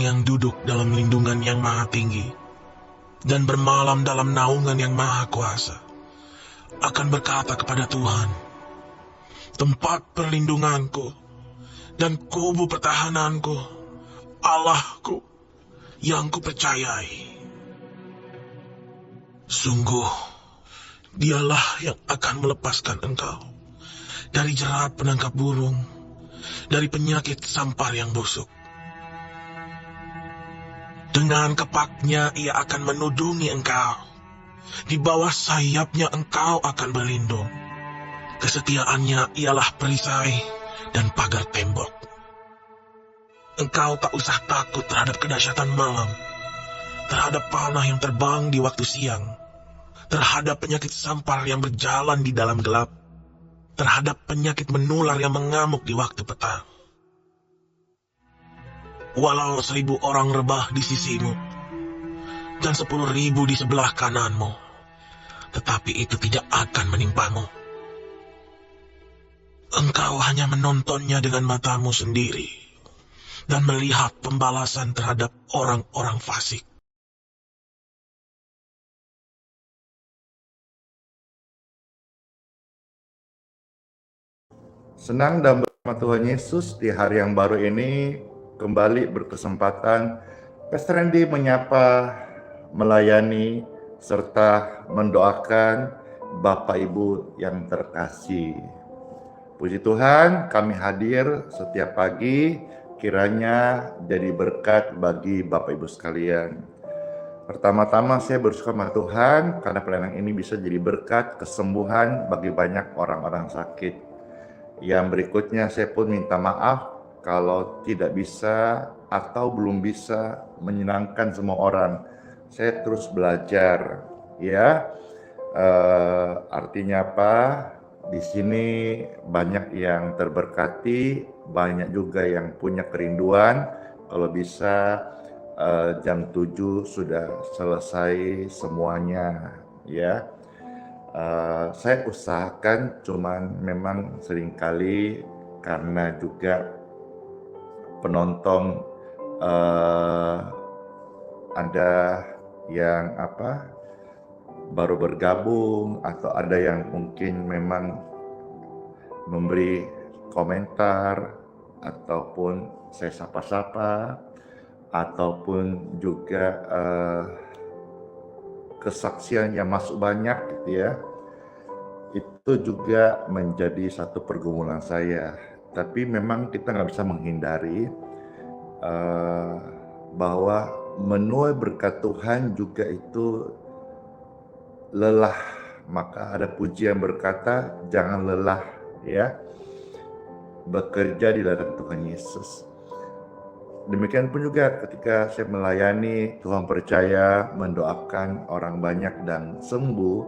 orang yang duduk dalam lindungan yang maha tinggi dan bermalam dalam naungan yang maha kuasa akan berkata kepada Tuhan, tempat perlindunganku dan kubu pertahananku, Allahku yang kupercayai. Sungguh, dialah yang akan melepaskan engkau dari jerat penangkap burung, dari penyakit sampar yang busuk. Dengan kepaknya ia akan menudungi engkau. Di bawah sayapnya engkau akan berlindung. Kesetiaannya ialah perisai dan pagar tembok. Engkau tak usah takut terhadap kedahsyatan malam, terhadap panah yang terbang di waktu siang, terhadap penyakit sampar yang berjalan di dalam gelap, terhadap penyakit menular yang mengamuk di waktu petang. Walau 1000 orang rebah di sisimu dan 10.000 di sebelah kananmu, tetapi itu tidak akan menimpamu. Engkau hanya menontonnya dengan matamu sendiri dan melihat pembalasan terhadap orang-orang fasik. Senang dan bersama Tuhan Yesus di hari yang baru ini kembali berkesempatan Pastor Randy menyapa, melayani, serta mendoakan Bapak Ibu yang terkasih. Puji Tuhan, kami hadir setiap pagi, kiranya jadi berkat bagi Bapak Ibu sekalian. Pertama-tama saya bersyukur sama Tuhan karena pelayanan ini bisa jadi berkat kesembuhan bagi banyak orang-orang sakit. Yang berikutnya saya pun minta maaf kalau tidak bisa atau belum bisa menyenangkan semua orang. Saya terus belajar, ya. Artinya apa? Di sini banyak yang terberkati, banyak juga yang punya kerinduan. Kalau bisa jam 7 sudah selesai semuanya, ya. Saya usahakan, cuman memang seringkali karena juga penonton ada yang baru bergabung atau ada yang mungkin memang memberi komentar ataupun saya sapa-sapa ataupun juga kesaksian yang masuk banyak gitu ya. Itu juga menjadi satu pergumulan saya. Tapi memang kita nggak bisa menghindari bahwa menuai berkat Tuhan juga itu lelah. Maka ada pujian berkata, jangan lelah ya, bekerja di ladang Tuhan Yesus. Demikian pun juga ketika saya melayani, Tuhan percaya mendoakan orang banyak dan sembuh,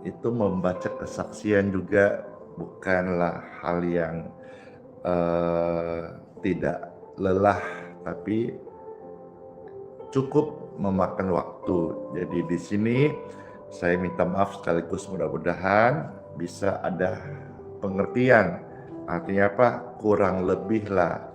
itu membaca kesaksian juga bukanlah hal yang tidak lelah, tapi cukup memakan waktu. Jadi di sini saya minta maaf sekaligus mudah-mudahan bisa ada pengertian. Artinya apa? Kurang lebih lah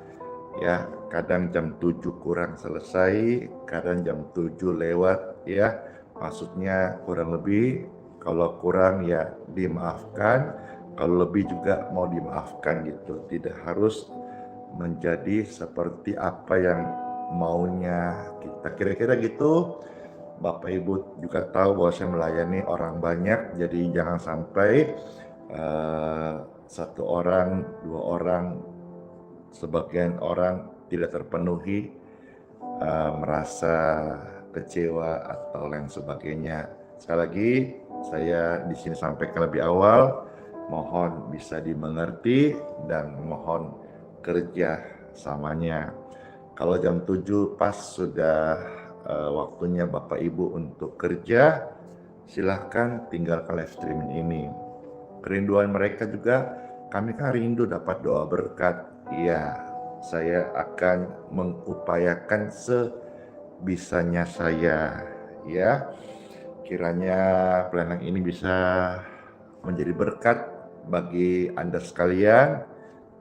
ya, kadang jam 7 kurang selesai, kadang jam 7 lewat ya. Maksudnya kurang lebih, kalau kurang ya dimaafkan, kalau lebih juga mau dimaafkan gitu. Tidak harus menjadi seperti apa yang maunya kita. Kira-kira gitu. Bapak Ibu juga tahu bahwa saya melayani orang banyak, jadi jangan sampai satu orang, dua orang, sebagian orang tidak terpenuhi, merasa kecewa atau lain sebagainya. Sekali lagi saya di sini sampaikan lebih awal, mohon bisa dimengerti dan mohon kerja samanya. Kalau jam 7 pas sudah waktunya Bapak Ibu untuk kerja, silahkan tinggalkan live streaming ini. Kerinduan mereka juga, kami kan rindu dapat doa berkat. Iya, saya akan mengupayakan sebisanya saya, ya. Kiranya pelayanan ini bisa menjadi berkat bagi Anda sekalian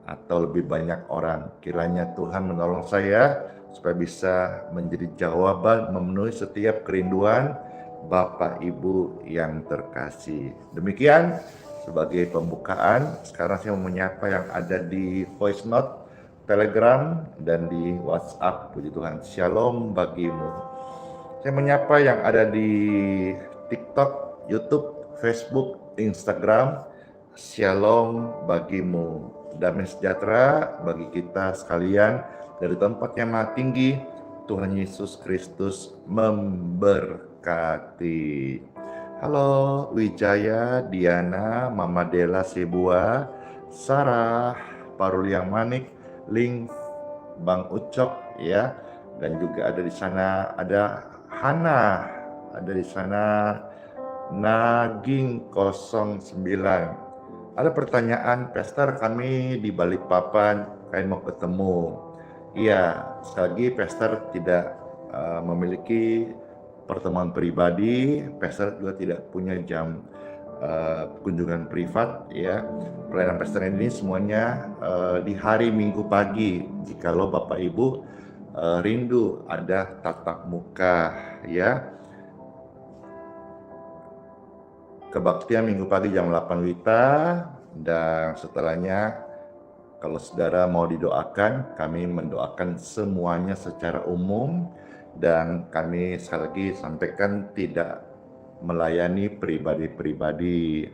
atau lebih banyak orang. Kiranya Tuhan menolong saya supaya bisa menjadi jawaban memenuhi setiap kerinduan Bapak Ibu yang terkasih. Demikian sebagai pembukaan. Sekarang saya mau menyapa yang ada di voice note, Telegram, dan di WhatsApp. Puji Tuhan, Shalom bagimu. Saya menyapa yang ada di TikTok, YouTube, Facebook, Instagram. Shalom bagimu. Damai sejahtera bagi kita sekalian dari tempat yang maha tinggi. Tuhan Yesus Kristus memberkati. Halo Wijaya, Diana, Mama Dela Sebua, Sarah, Paruliang Manik, Ling, Bang Ucok ya, dan juga ada di sana ada Hana, ada di sana Naging 09. Ada pertanyaan, Pastor, kami di Balikpapan, kami mau ketemu. Iya, sekali lagi Pastor tidak memiliki pertemuan pribadi, Pastor juga tidak punya jam kunjungan privat ya. Pelayanan Pastor ini semuanya di hari Minggu pagi. Jikalau Bapak Ibu rindu ada tatap muka ya. Kebaktian Minggu pagi jam 8 WITA, dan setelahnya kalau saudara mau didoakan, kami mendoakan semuanya secara umum, dan kami sekali lagi sampaikan tidak melayani pribadi-pribadi.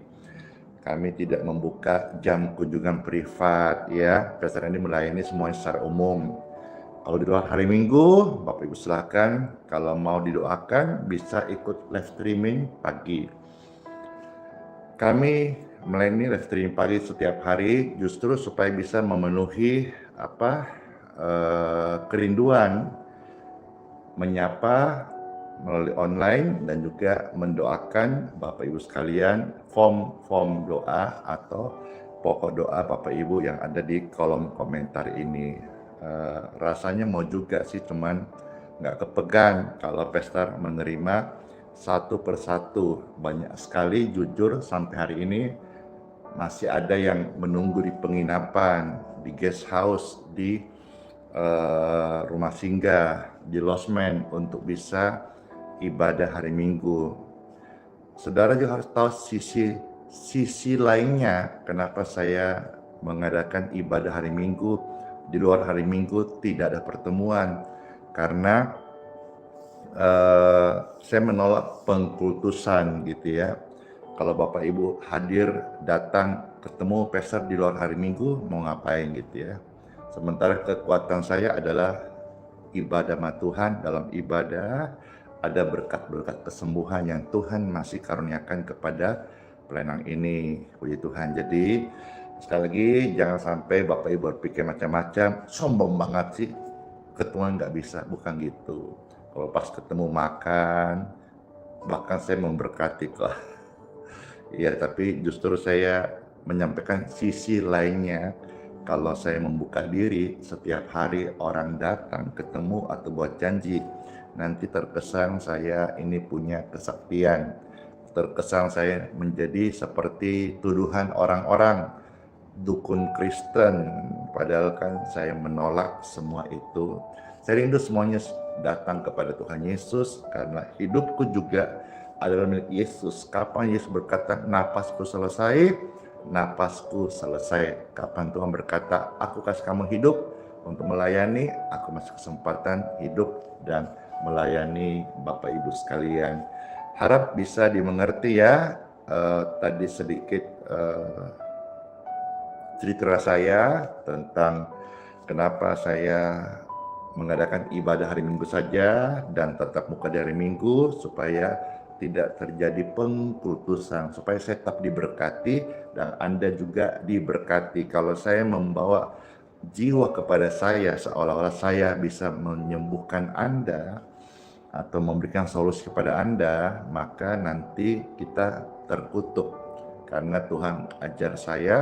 Kami tidak membuka jam kunjungan privat ya. Pastor ini melayani semuanya secara umum. Kalau di luar hari Minggu, Bapak Ibu silakan. Kalau mau didoakan bisa ikut live streaming pagi. Kami melayani live streaming pagi setiap hari justru supaya bisa memenuhi kerinduan menyapa melalui online dan juga mendoakan Bapak Ibu sekalian, form doa atau pokok doa Bapak Ibu yang ada di kolom komentar ini. Rasanya mau juga sih, cuman nggak kepegang kalau Pastor menerima satu persatu. Banyak sekali, jujur sampai hari ini masih ada yang menunggu di penginapan, di guest house, di rumah singgah, di losmen untuk bisa ibadah hari Minggu. Saudara juga harus tahu sisi lainnya kenapa saya mengadakan ibadah hari Minggu. Di luar hari Minggu tidak ada pertemuan, karena saya menolak pengkultusan gitu ya. Kalau Bapak Ibu hadir, datang, ketemu Pastor di luar hari Minggu, mau ngapain gitu ya. Sementara kekuatan saya adalah ibadah sama Tuhan. Dalam ibadah ada berkat-berkat kesembuhan yang Tuhan masih karuniakan kepada pelayanan ini. Puji Tuhan. Jadi sekali lagi jangan sampai Bapak Ibu berpikir macam-macam, sombong banget sih, ketemu nggak bisa, bukan gitu. Kalau pas ketemu makan, bahkan saya memberkati kok. Iya, tapi justru saya menyampaikan sisi lainnya. Kalau saya membuka diri, setiap hari orang datang, ketemu atau buat janji, nanti terkesan saya ini punya kesaktian. Terkesan saya menjadi seperti tuduhan orang-orang, dukun Kristen. Padahal kan saya menolak semua itu. Saya rindu semuanya datang kepada Tuhan Yesus, karena hidupku juga adalah milik Yesus. Kapan Yesus berkata, napasku selesai, napasku selesai. Kapan Tuhan berkata, aku kasih kamu hidup untuk melayani, aku masih kesempatan hidup dan melayani Bapak Ibu sekalian. Harap bisa dimengerti ya. Tadi sedikit cerita saya tentang kenapa saya mengadakan ibadah hari Minggu saja dan tetap muka di hari Minggu, supaya tidak terjadi pengkultusan, supaya saya tetap diberkati dan Anda juga diberkati. Kalau saya membawa jiwa kepada saya seolah-olah saya bisa menyembuhkan Anda atau memberikan solusi kepada Anda, maka nanti kita terkutuk. Karena Tuhan ajar saya,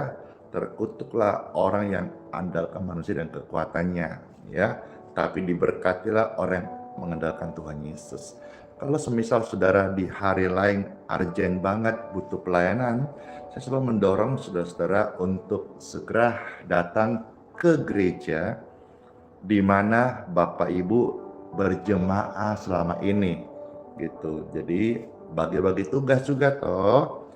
terkutuklah orang yang andalkan manusia dan kekuatannya, ya. Tapi diberkatilah orang yang mengandalkan Tuhan Yesus. Kalau semisal saudara di hari lain urgent banget butuh pelayanan, saya selalu mendorong saudara-saudara untuk segera datang ke gereja di mana Bapak Ibu berjemaah selama ini gitu. Jadi bagi-bagi tugas juga toh.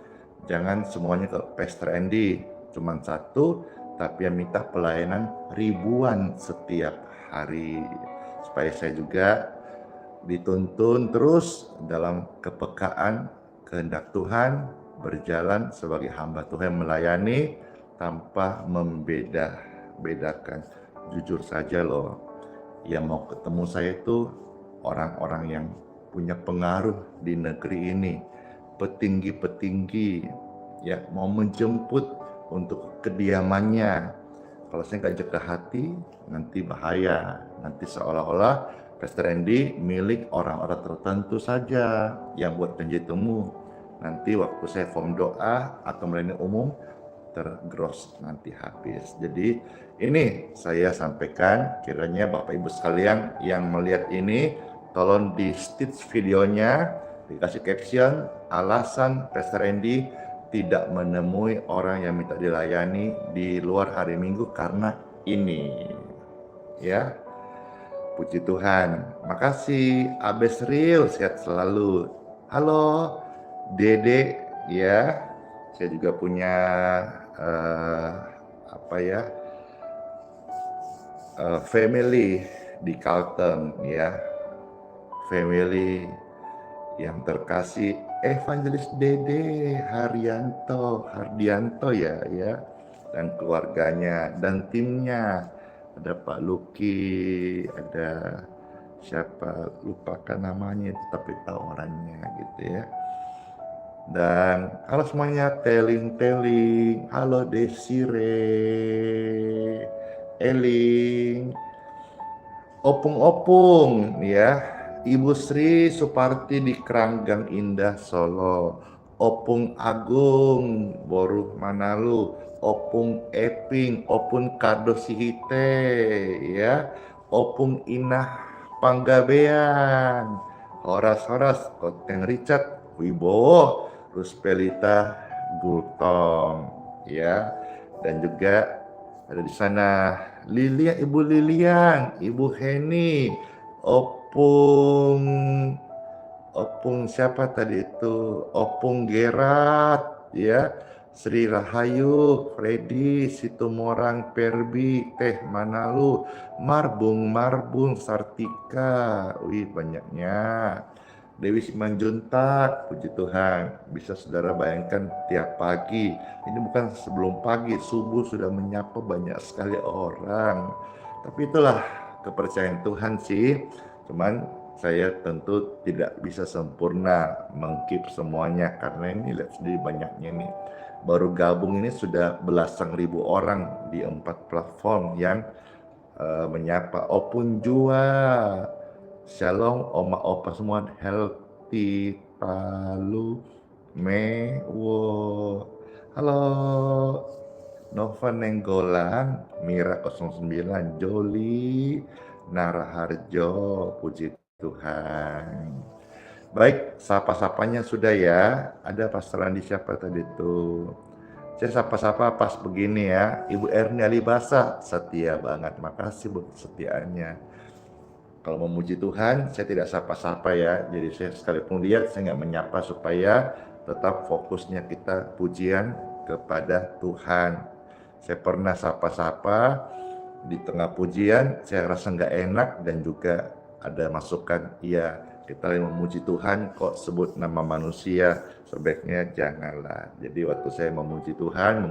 Jangan semuanya ke Pastor Andy, cuman satu, tapi yang minta pelayanan ribuan setiap hari. Supaya saya juga dituntun terus dalam kepekaan kehendak Tuhan, berjalan sebagai hamba Tuhan melayani tanpa membeda-bedakan. Jujur saja loh, yang mau ketemu saya itu orang-orang yang punya pengaruh di negeri ini, petinggi-petinggi, ya mau menjemput untuk kediamannya. Kalau saya nggak jaga hati, nanti bahaya. Nanti seolah-olah Pastor Andy milik orang-orang tertentu saja yang buat janji temu. Nanti waktu saya form doa atau melayani umum, tergerus nanti habis. Jadi ini saya sampaikan, kiranya Bapak Ibu sekalian yang melihat ini, tolong di stitch videonya, dikasih caption, alasan Pastor Andy tidak menemui orang yang minta dilayani di luar hari Minggu karena ini. Ya, puji Tuhan. Makasih, Abes Real, sehat selalu. Halo, Dede, ya. Saya juga punya family di Carlton, ya. Family yang terkasih, Evangelis Dede Hardianto ya, dan keluarganya dan timnya. Ada Pak Luki, ada siapa lupakan namanya tapi tahu orangnya gitu ya. Dan halo semuanya, teling, halo Desire, Eling, Opung ya, Ibu Sri Suparti di Keranggang Indah Solo, Opung Agung Boruh Manalu, Opung Eping, Opung Kado Sihite ya, Opung Inah Panggabean, Horas Koteng Richard Wibowo, Ruspelita Gultong ya, dan juga ada di sana Ibu Lilian, Ibu Heni, Opung siapa tadi itu? Opung Gerat, ya, Sri Rahayu, Freddy, Situmorang, Perbi, Teh Manalu, Marbung, Sartika, wih banyaknya. Dewi Simanjuntak, puji Tuhan, bisa saudara bayangkan tiap pagi, ini bukan sebelum pagi, subuh sudah menyapa banyak sekali orang. Tapi itulah kepercayaan Tuhan sih, cuman saya tentu tidak bisa sempurna mengkeep semuanya, karena ini lihat sendiri banyaknya nih. Baru gabung ini sudah belasan ribu orang di 4 platform yang menyapa. Opun Jua, Shalom Oma Opa semua, Healthy Palu Mewo. Halo Nova Nenggolan, Mira 09, Joli Naraharjo, puji Tuhan. Baik, sapa-sapanya sudah ya. Ada Pastor Andi siapa tadi tuh? Saya sapa-sapa pas begini ya. Ibu Erni Alibasa, setia banget. Makasih buat kesetiaannya. Kalau memuji Tuhan, saya tidak sapa-sapa ya. Jadi saya sekalipun lihat, saya nggak menyapa supaya tetap fokusnya kita pujian kepada Tuhan. Saya pernah sapa-sapa di tengah pujian, saya rasa nggak enak dan juga ada masukan, iya kita memuji Tuhan kok sebut nama manusia, sebaiknya janganlah. Jadi waktu saya memuji Tuhan,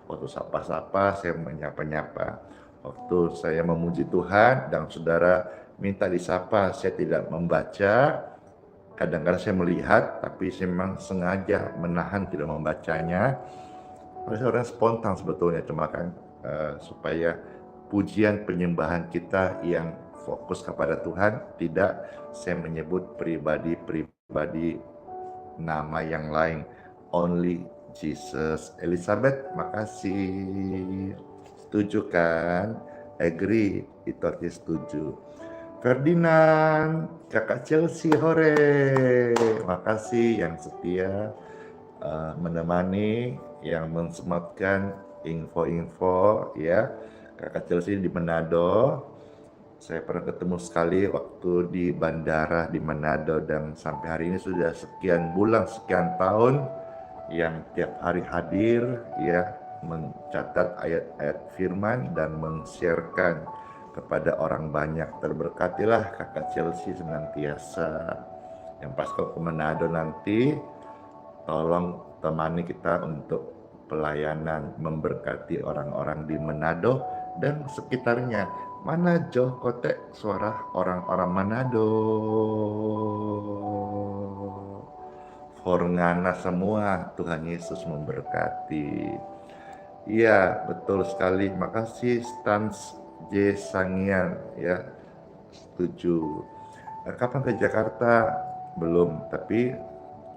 waktu sapa-sapa saya menyapa-nyapa. Waktu saya memuji Tuhan dan saudara minta disapa, saya tidak membaca. Kadang-kadang saya melihat, tapi saya memang sengaja menahan tidak membacanya. Orang spontan sebetulnya, cuma kan supaya pujian penyembahan kita yang fokus kepada Tuhan, tidak saya menyebut pribadi nama yang lain, only Jesus. Elizabeth, makasih. Setuju kan? Agree, itu artinya setuju. Ferdinand, kakak Chelsea, hore. Makasih yang setia menemani, yang mensematkan info-info ya. Kakak Chelsea di Manado, Saya pernah ketemu sekali waktu di bandara di Manado, dan sampai hari ini sudah sekian bulan, sekian tahun yang tiap hari hadir, ya, mencatat ayat-ayat firman dan men-sharekan kepada orang banyak. Terberkatilah kakak Chelsea senantiasa. Yang pas ke Manado nanti, tolong temani kita untuk pelayanan memberkati orang-orang di Manado dan sekitarnya. Mana Joh Kotek, suara orang-orang Manado. Forngana semua, Tuhan Yesus memberkati. Iya, betul sekali. Makasih Stans J Sangian, ya, setuju. Kapan ke Jakarta? Belum, tapi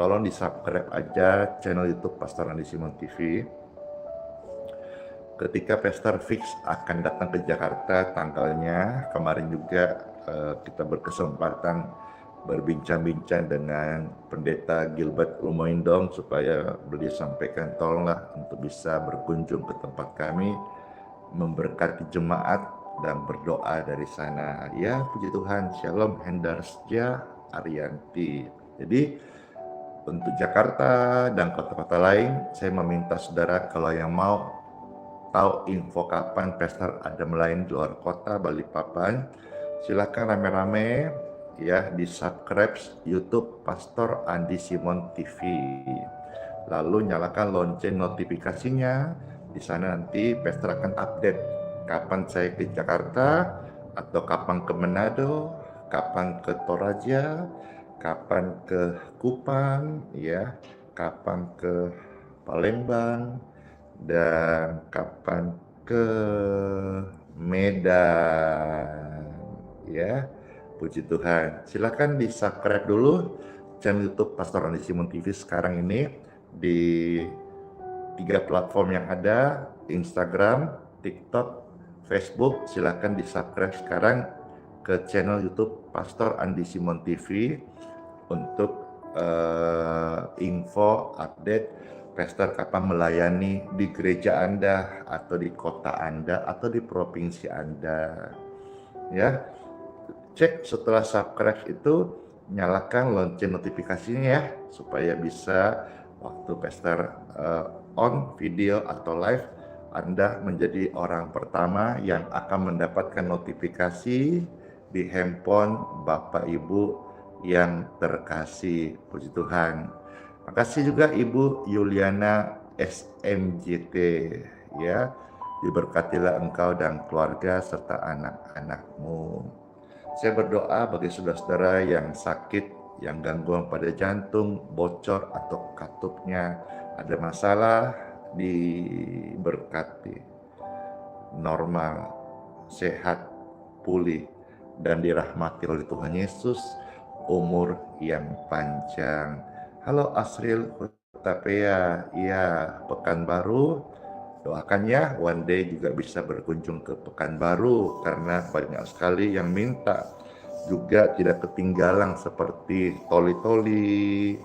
tolong di-subscribe aja channel YouTube Pastor Andi Simon TV. Ketika Pastor fix akan datang ke Jakarta tanggalnya, kemarin juga kita berkesempatan berbincang-bincang dengan Pendeta Gilbert Lumoindong supaya beliau sampaikan tolonglah untuk bisa berkunjung ke tempat kami, memberkati jemaat dan berdoa dari sana. Ya, puji Tuhan. Shalom Hendarsja Arianti. Jadi untuk Jakarta dan kota-kota lain, saya meminta saudara kalau yang mau tahu info kapan Pastor ada melayani di luar kota Balikpapan, silakan rame-rame ya di subscribe YouTube Pastor Andi Simon TV. Lalu nyalakan lonceng notifikasinya. Di sana nanti Pastor akan update kapan saya ke Jakarta atau kapan ke Manado, kapan ke Toraja, kapan ke Kupang, ya, kapan ke Palembang, dan kapan ke Medan, ya. Puji Tuhan. Silakan di subscribe dulu channel YouTube Pastor Andi Simon TV sekarang ini di 3 platform yang ada, Instagram, TikTok, Facebook. Silakan di subscribe sekarang ke channel YouTube Pastor Andi Simon TV untuk info update Pastor kapan melayani di gereja Anda atau di kota Anda atau di provinsi Anda, ya. Cek setelah subscribe itu, nyalakan lonceng notifikasinya ya, supaya bisa waktu Pastor on video atau live, Anda menjadi orang pertama yang akan mendapatkan notifikasi di handphone Bapak Ibu yang terkasih. Puji Tuhan. Makasih juga Ibu Yuliana SMJT, ya. Diberkatilah engkau dan keluarga serta anak-anakmu. Saya berdoa bagi saudara-saudara yang sakit, yang gangguan pada jantung, bocor atau katupnya ada masalah, diberkati, normal, sehat, pulih, dan dirahmati oleh Tuhan Yesus, umur yang panjang. Halo Asril Hutapea, iya, Pekanbaru. Doakan ya, one day juga bisa berkunjung ke Pekanbaru karena banyak sekali yang minta. Juga tidak ketinggalan seperti Toli-Toli,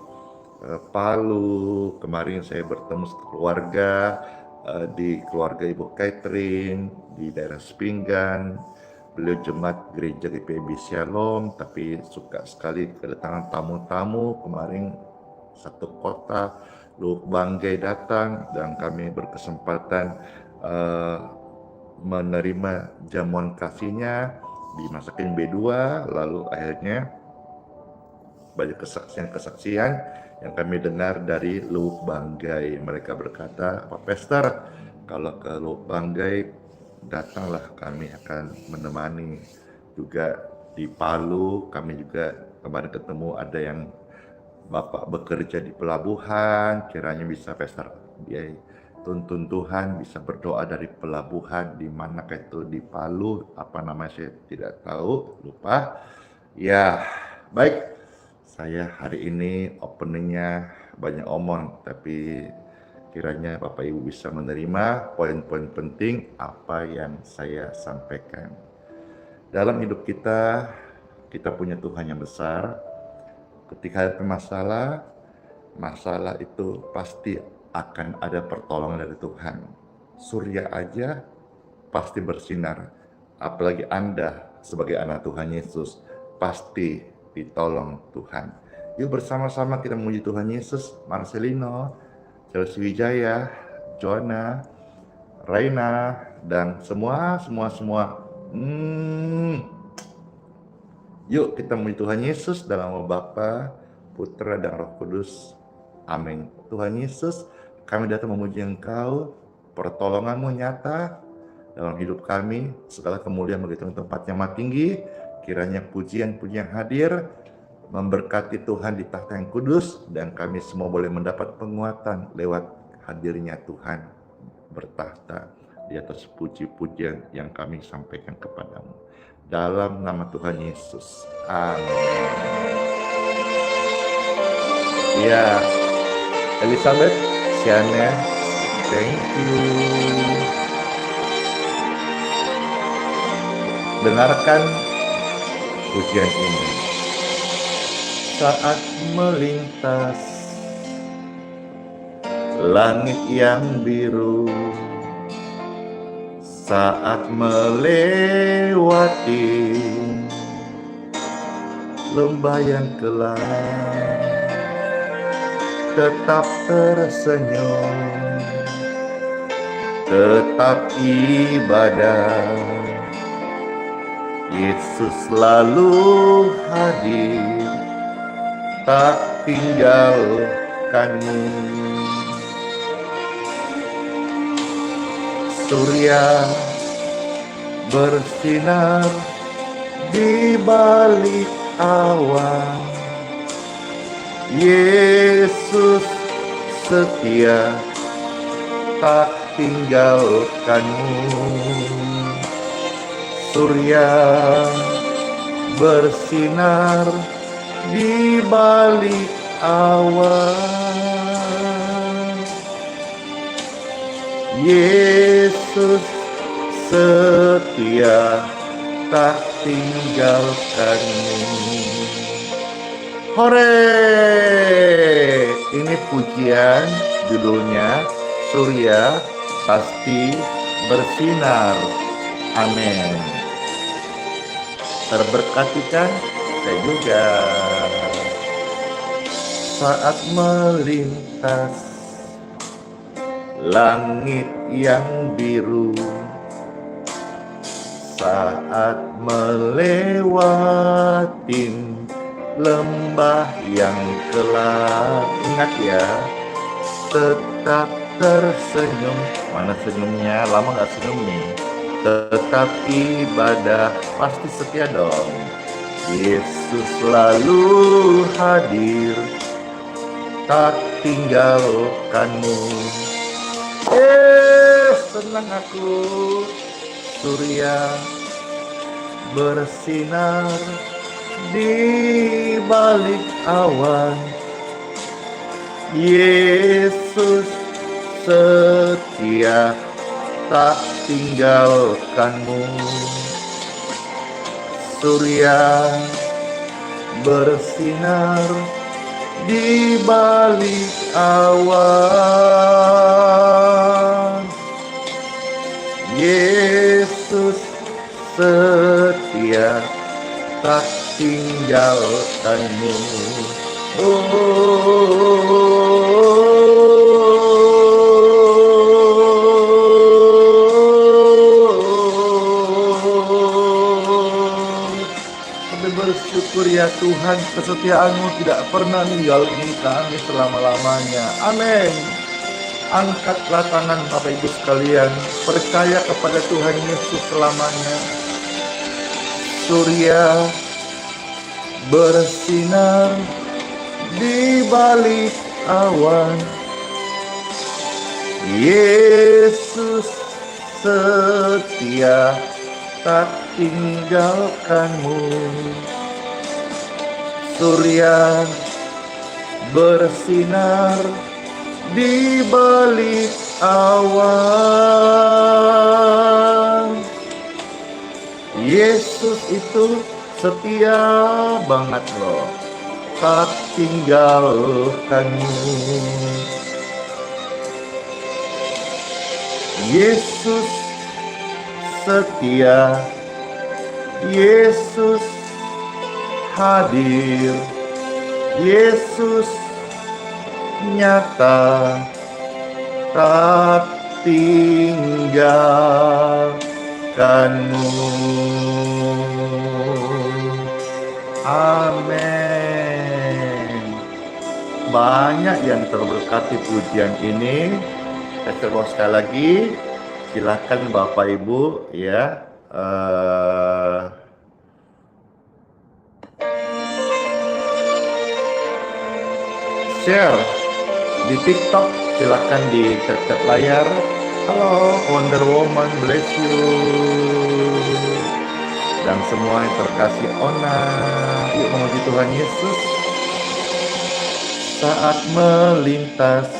Palu. Kemarin saya bertemu keluarga di keluarga Ibu Catherine di daerah Sepinggan. Beliau jemaat gereja GPB Shalom, tapi suka sekali kedatangan tamu-tamu. Kemarin satu kota Luk Banggai datang dan kami berkesempatan menerima jamuan kasihnya, dimasakin B2, lalu akhirnya banyak kesaksian-kesaksian yang kami dengar dari Luk Banggai. Mereka berkata, Pak Pastor, kalau ke Luk Banggai datanglah, kami akan menemani. Juga di Palu kami juga kemarin ketemu ada yang Bapak bekerja di pelabuhan, kiranya bisa Pastor dia tuntun Tuhan, bisa berdoa dari pelabuhan di mana itu di Palu, apa namanya saya tidak tahu, lupa. Ya, baik. Saya hari ini openingnya banyak omong, tapi kiranya Bapak Ibu bisa menerima poin-poin penting apa yang saya sampaikan. Dalam hidup kita punya Tuhan yang besar. Ketika ada masalah itu pasti akan ada pertolongan dari Tuhan. Surya aja pasti bersinar, apalagi Anda sebagai anak Tuhan Yesus pasti ditolong Tuhan. Yuk bersama-sama kita memuji Tuhan Yesus. Marcelino, Chelsea Wijaya, Joanna, Raina, dan semua. Yuk kita memuji Tuhan Yesus dalam nama Bapa, Putra, dan Roh Kudus. Amin. Tuhan Yesus, kami datang memuji Engkau, pertolongan-Mu nyata dalam hidup kami, segala kemuliaan bagi Tuhan tempat yang maha tinggi. Kiranya pujian-pujian hadir, memberkati Tuhan di tahta yang kudus, dan kami semua boleh mendapat penguatan lewat hadirnya Tuhan bertahta di atas puji-pujian yang kami sampaikan kepadamu. Dalam nama Tuhan Yesus. Amin. Ya, Elizabeth, Siana, thank you. Dengarkan pujian ini. Saat melintas langit yang biru, saat melewati lembah yang gelap, tetap tersenyum, tetap ibadah. Yesus selalu hadir, tak tinggalkanmu. Surya bersinar di balik awan, Yesus setia, tak tinggalkanmu. Surya bersinar di balik awan, Yesus setia, tak tinggalkanmu. Hore! Ini pujian, judulnya Surya Pasti Bersinar. Amin. Terberkati kan? Saya juga. Saat melintas langit yang biru, saat melewati lembah yang gelap, ingat ya, tetap tersenyum. Mana senyumnya? Lama gak senyum nih. Tetap ibadah, pasti setia dong. Yesus selalu hadir, tak tinggalkanmu. Senang aku. Surya bersinar di balik awan, Yesus setia, tak tinggalkanmu. Surya bersinar di balik awan, Yesus setia, tak tinggalkanmu. Kami bersyukur ya Tuhan, kesetiaan-Mu tidak pernah ninggalin kami selama-lamanya. Amin. Angkatlah tangan Bapak Ibu sekalian, percaya kepada Tuhan Yesus selamanya. Surya bersinar di balik awan, Yesus setia, tak tinggalkanmu. Surya bersinar di balik awan, Yesus itu setia banget loh, tak tinggalkanmu. Yesus setia, Yesus hadir, Yesus nyata, tak tinggalkanmu. Amin. Banyak yang terberkati pujian ini. Saya coba sekali lagi. Silakan Bapak Ibu ya. Share di TikTok, silakan di chat layar. Halo Wonder Woman, bless you. Dan semua yang terkasih Ona, yuk memuji Tuhan Yesus. Saat melintas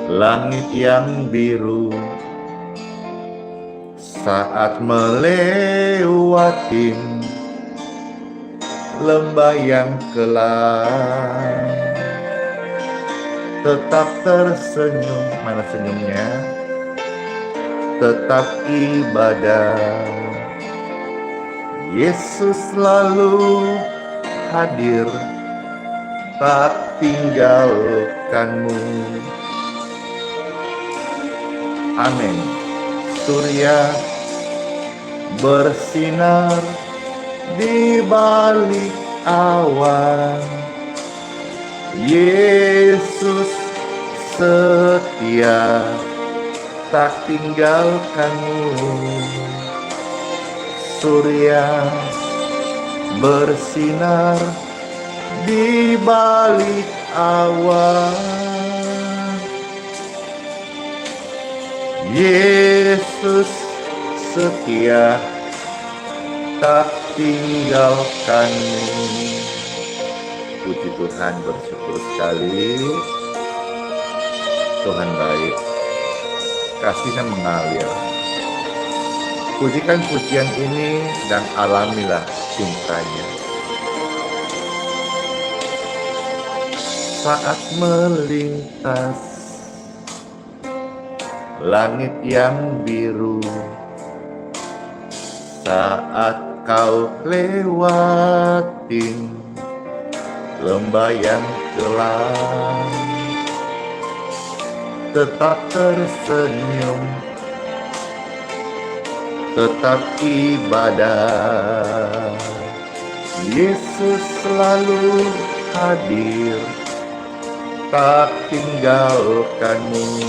langit yang biru, saat melewati lembah yang kelam, tetap tersenyum. Mana senyumnya? Tetap ibadah. Yesus selalu hadir, tak tinggalkanmu. Amin. Surya bersinar di balik awan, Yesus setia, tak tinggalkanmu. Surya bersinar di balik awan, Yesus setia, tak tinggalkanmu. Puji Tuhan, bersyukur sekali. Tuhan baik, kasih-Nya mengalir. Pujikan pujian ini dan alamilah cintanya. Saat melintas langit yang biru, saat kau lewatin lembah yang kelam, tetap tersenyum, tetap ibadah. Yesus selalu hadir, tak tinggalkanmu.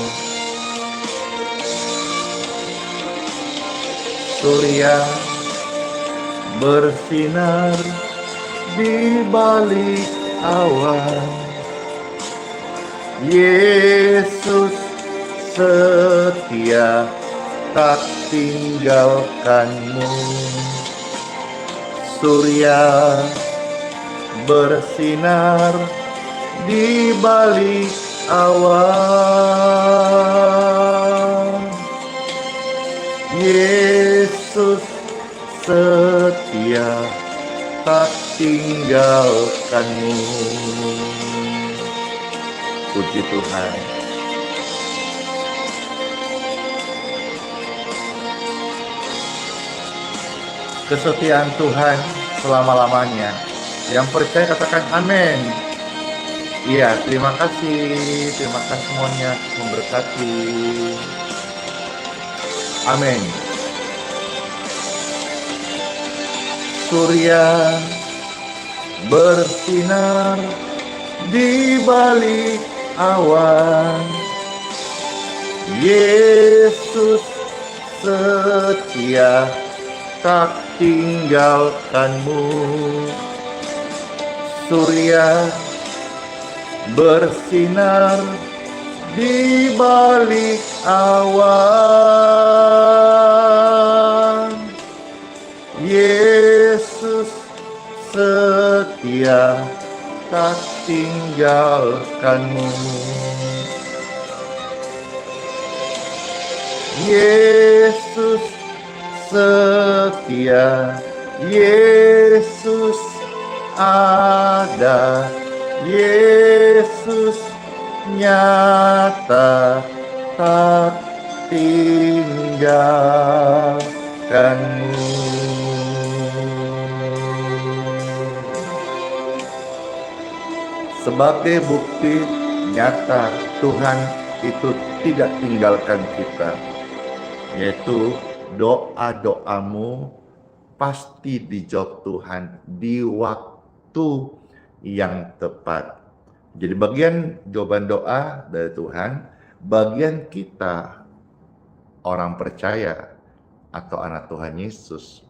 Surya bersinar di balik awan, Yesus setia, tak tinggalkanmu. Surya bersinar di balik awan, Yesus setia, tak tinggalkanmu. Puji Tuhan. Kesetiaan Tuhan selama-lamanya. Yang percaya katakan amin. Iya, terima kasih semuanya, memberkati. Amin. Surya bersinar di balik awan, Yesus setia, tak tinggalkanmu. Surya bersinar di balik awan, Yesus setia, tak tinggalkanmu. Yesus setia, Yesus ada, Yesus nyata, tak tinggalkanmu. memuliakanmu. Sebagai bukti nyata Tuhan itu tidak tinggalkan kita, yaitu doa-doamu pasti dijawab Tuhan di waktu yang tepat. Jadi bagian jawaban doa dari Tuhan, bagian kita orang percaya atau anak Tuhan Yesus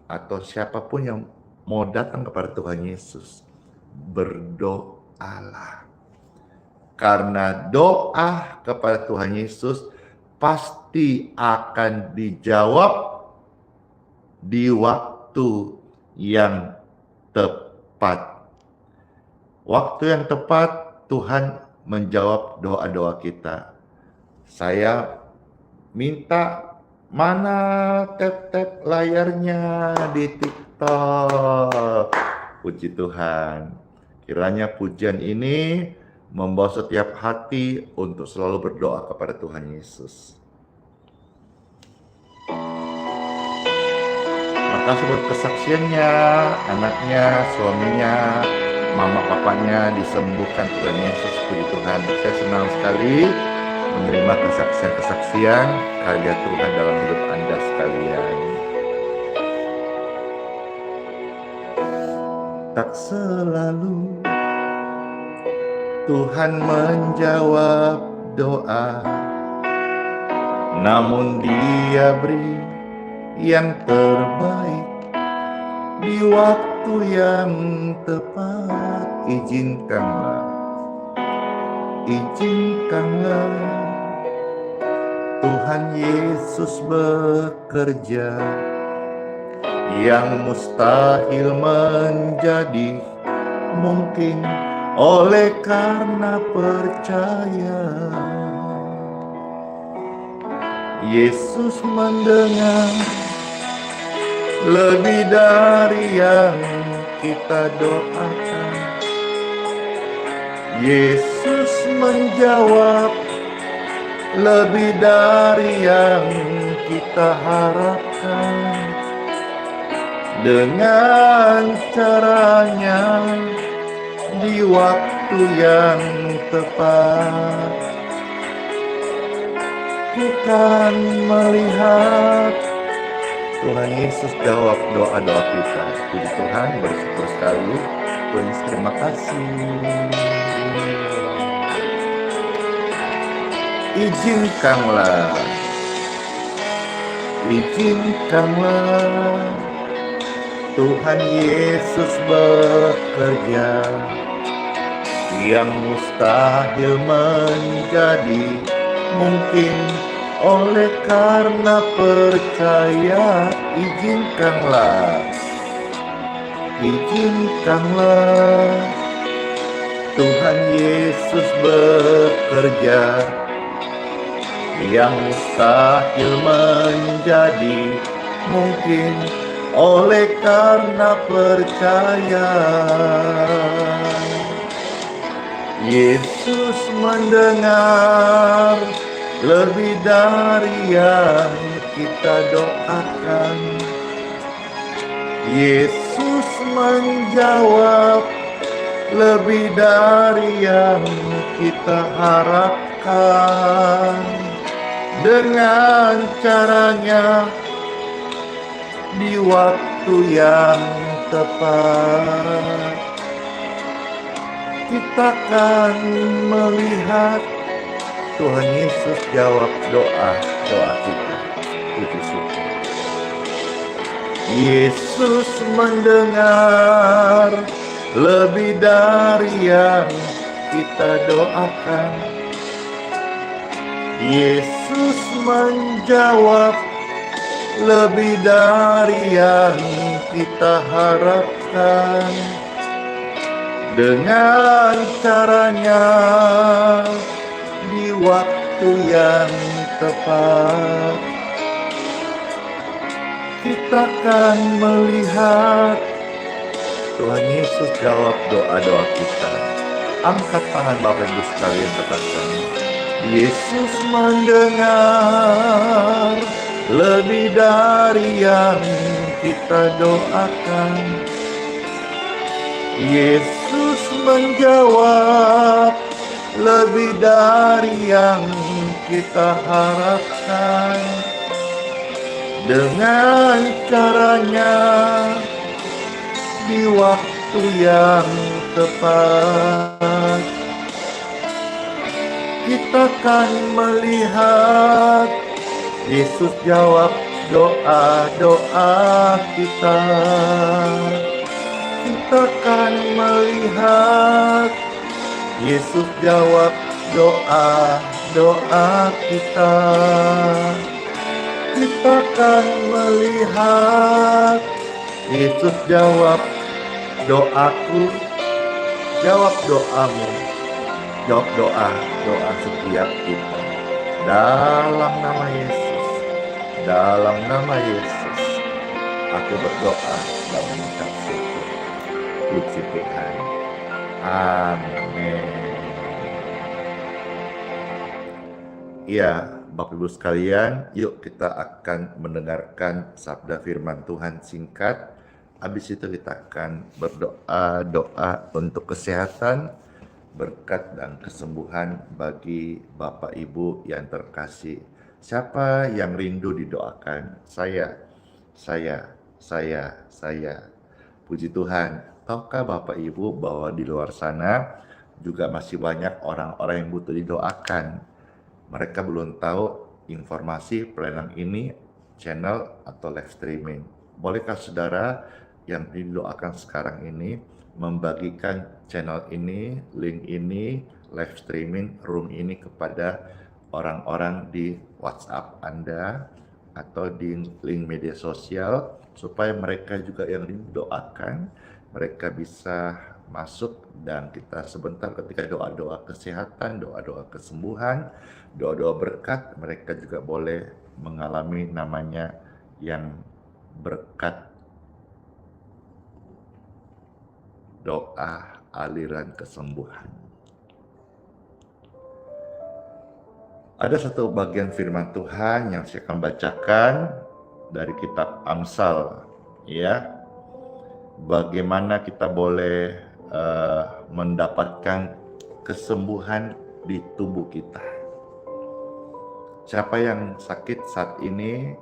atau siapapun yang mau datang kepada Tuhan Yesus, berdoalah. Karena doa kepada Tuhan Yesus pasti akan dijawab di waktu yang tepat. Waktu yang tepat Tuhan menjawab doa-doa kita. Saya minta mana tap-tap layarnya di TikTok. Puji Tuhan. Kiranya pujian ini membawa setiap hati untuk selalu berdoa kepada Tuhan Yesus. Makasih buat kesaksiannya, anaknya, suaminya, mama papanya disembuhkan Tuhan Yesus. Puji Tuhan. Saya senang sekali menerima kesaksian-kesaksian karya Tuhan dalam hidup Anda sekalian. Tak selalu Tuhan menjawab doa, namun Dia beri yang terbaik di waktu yang tepat. Izinkanlah Tuhan Yesus bekerja, yang mustahil menjadi mungkin oleh karena percaya. Yesus mendengar lebih dari yang kita doakan. Yesus menjawab lebih dari yang kita harapkan. Dengan caranya di waktu yang tepat, bukan melihat Tuhan Yesus jawab doa-doa kita. Puji Tuhan, bersyukur sekali. Tuhan Yesus, terima kasih. Izinkanlah Tuhan Yesus bekerja, yang mustahil menjadi mungkin oleh karena percaya. Izinkanlah Tuhan Yesus bekerja, yang mustahil menjadi mungkin oleh karena percaya. Yesus mendengar lebih dari yang kita doakan. Yesus menjawab lebih dari yang kita harapkan. Dengan caranya di waktu yang tepat, kita akan melihat Tuhan Yesus jawab doa kita. Puji syukur. Yesus mendengar lebih dari yang kita doakan. Yesus menjawab lebih dari yang kita harapkan. Dengan caranya di waktu yang tepat, kita akan melihat Tuhan Yesus jawab doa-doa kita. Angkat tangan Bapak Ibu sekalian, katakan, Yesus mendengar lebih dari yang kita doakan. Yesus menjawab, lebih dari yang kita harapkan. Dengan caranya, di waktu yang tepat, kita akan melihat Yesus jawab doa-doa kita. Kita akan melihat Yesus jawab doa-doa kita. Kita akan melihat Yesus jawab doaku, jawab doamu, jawab doa setiap kita. Dalam nama Yesus, dalam nama Yesus, aku berdoa dan mengucap syukur. Puji Tuhan. Amin. Ya, Bapak Ibu sekalian, yuk kita akan mendengarkan sabda firman Tuhan singkat. Habis itu kita akan berdoa untuk kesehatan, berkat dan kesembuhan bagi Bapak Ibu yang terkasih. Siapa yang rindu didoakan? Saya. Puji Tuhan. Tahukah Bapak Ibu bahwa di luar sana juga masih banyak orang-orang yang butuh didoakan. Mereka belum tahu informasi pelayanan ini, channel atau live streaming. Bolehkah saudara yang didoakan sekarang ini membagikan channel ini, link ini, live streaming, room ini kepada orang-orang di WhatsApp Anda atau di link media sosial, supaya mereka juga yang didoakan, mereka bisa masuk dan kita sebentar ketika doa-doa kesehatan, doa-doa kesembuhan, doa-doa berkat, mereka juga boleh mengalami namanya yang berkat doa aliran kesembuhan. Ada satu bagian firman Tuhan yang saya akan bacakan dari kitab Amsal, ya. Bagaimana kita boleh mendapatkan kesembuhan di tubuh kita. Siapa yang sakit saat ini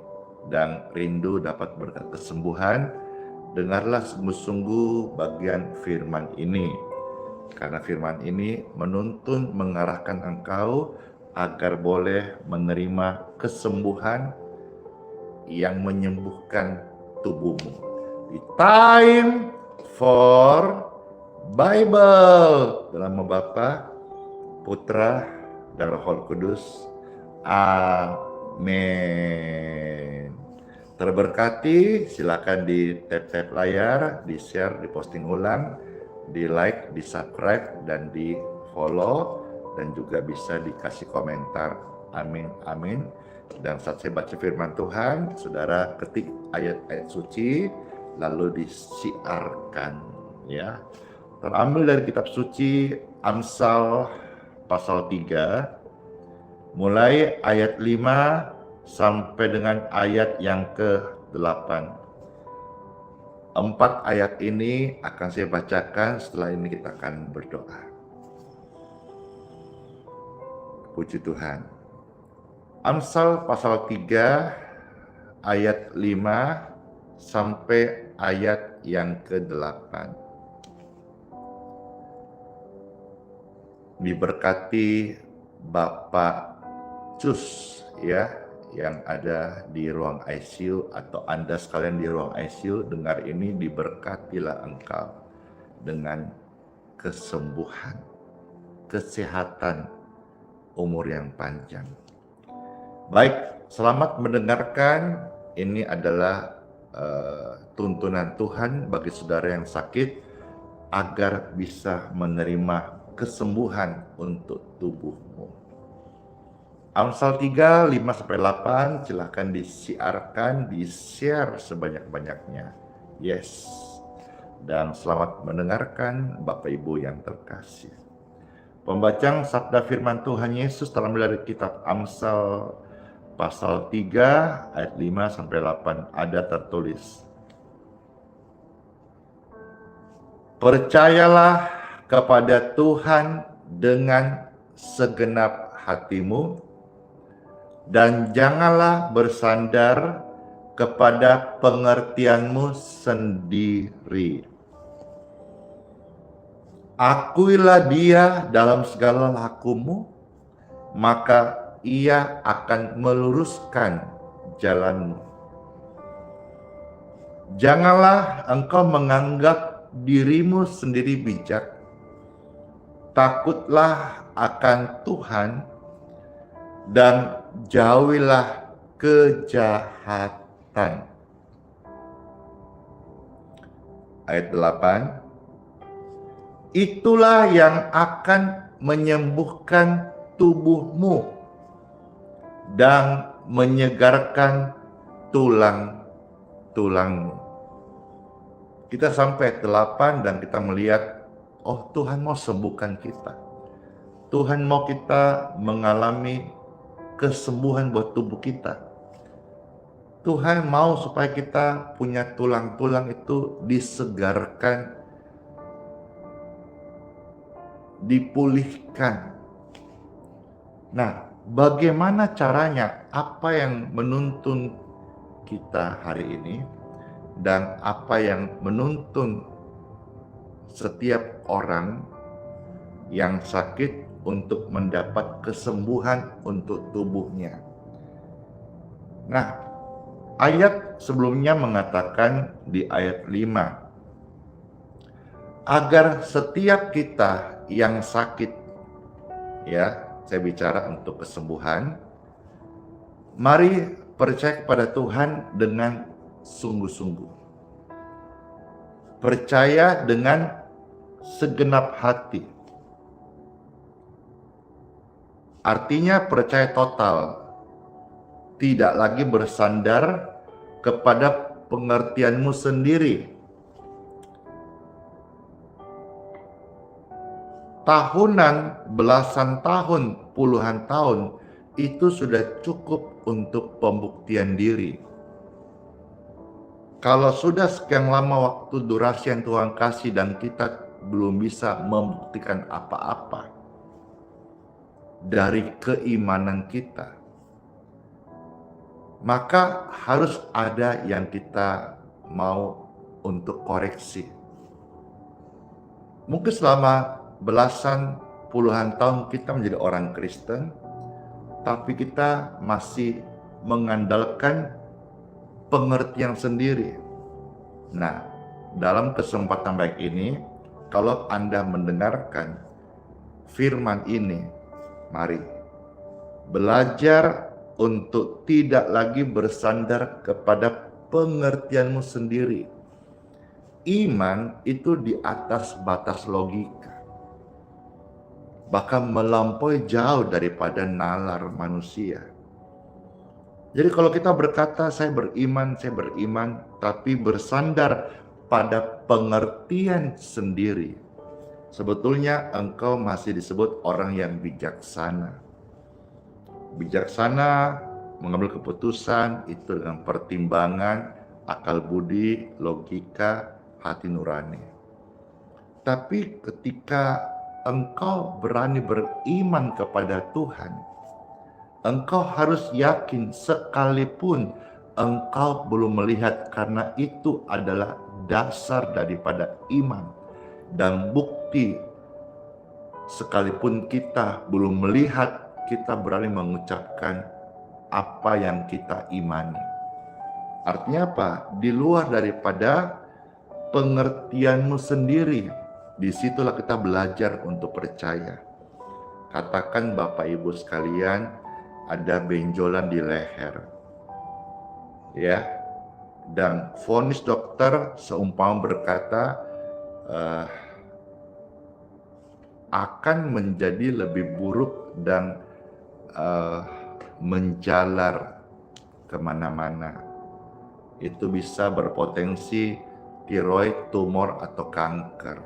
dan rindu dapat berkat kesembuhan, dengarlah sungguh-sungguh bagian firman ini. Karena firman ini menuntun mengarahkan engkau agar boleh menerima kesembuhan yang menyembuhkan tubuhmu. Di time for Bible, dalam nama Bapa, Putra, dan Roh Kudus. Amin. Terberkati, silakan di tap-tap layar, di share, di posting ulang, di like, di subscribe, dan di follow, dan juga bisa dikasih komentar. Amin, amin. Dan saat saya baca firman Tuhan, saudara ketik ayat-ayat suci, lalu disiarkan, ya. Terambil dari kitab suci Amsal pasal 3, mulai ayat 5 sampai dengan ayat yang ke-8. 4 ayat ini akan saya bacakan, setelah ini kita akan berdoa. Puji Tuhan. Amsal pasal 3 ayat 5 sampai ayat yang ke-8. Diberkati Bapak Cus, ya, yang ada di ruang ICU, atau Anda sekalian di ruang ICU, dengar ini, diberkatilah engkau dengan kesembuhan, kesehatan, umur yang panjang. Baik, selamat mendengarkan. Ini adalah tuntunan Tuhan bagi saudara yang sakit agar bisa menerima kesembuhan untuk tubuhmu. Amsal 3, 5-8, silahkan disiarkan, di-share sebanyak-banyaknya. Yes. Dan selamat mendengarkan Bapak Ibu yang terkasih. Pembacaan sabda firman Tuhan Yesus terambil dari kitab Amsal pasal 3 ayat 5 sampai 8 ada tertulis. Percayalah kepada Tuhan dengan segenap hatimu dan janganlah bersandar kepada pengertianmu sendiri. Akuilah Dia dalam segala lakumu, maka Ia akan meluruskan jalanmu. Janganlah engkau menganggap dirimu sendiri bijak. Takutlah akan Tuhan dan jauhilah kejahatan. Ayat 8. Itulah yang akan menyembuhkan tubuhmu dan menyegarkan tulang-tulangmu. Kita sampai 8 dan kita melihat, oh Tuhan mau sembuhkan kita. Tuhan mau kita mengalami kesembuhan buat tubuh kita. Tuhan mau supaya kita punya tulang-tulang itu disegarkan, dipulihkan. Nah, bagaimana caranya? Apa yang menuntun kita hari ini dan apa yang menuntun setiap orang yang sakit untuk mendapat kesembuhan untuk tubuhnya. Nah, ayat sebelumnya mengatakan di ayat 5, agar setiap kita yang sakit, ya, saya bicara untuk kesembuhan, mari percaya kepada Tuhan dengan sungguh-sungguh. Percaya dengan segenap hati. Artinya percaya total. Tidak lagi bersandar kepada pengertianmu sendiri. Tahunan, belasan tahun, puluhan tahun, itu sudah cukup untuk pembuktian diri. Kalau sudah sekian lama waktu durasi yang Tuhan kasih dan kita belum bisa membuktikan apa-apa dari keimanan kita, maka harus ada yang kita mau untuk koreksi. Mungkin selama belasan puluhan tahun kita menjadi orang Kristen, tapi kita masih mengandalkan pengertian sendiri. Nah, dalam kesempatan baik ini, kalau Anda mendengarkan firman ini, mari belajar untuk tidak lagi bersandar kepada pengertianmu sendiri. Iman itu di atas batas logika, bahkan melampaui jauh daripada nalar manusia. Jadi kalau kita berkata saya beriman, tapi bersandar pada pengertian sendiri, sebetulnya engkau masih disebut orang yang bijaksana. Bijaksana mengambil keputusan itu dengan pertimbangan, akal budi, logika, hati nurani. Tapi ketika engkau berani beriman kepada Tuhan, engkau harus yakin sekalipun engkau belum melihat, karena itu adalah dasar daripada iman. Dan bukti, sekalipun kita belum melihat, kita berani mengucapkan apa yang kita imani. Artinya apa? Di luar daripada pengertianmu sendiri, disitulah kita belajar untuk percaya. Katakan Bapak Ibu sekalian, ada benjolan di leher, ya, dan vonis dokter seumpama berkata akan menjadi lebih buruk dan menjalar kemana-mana. Itu bisa berpotensi tiroid, tumor, atau kanker.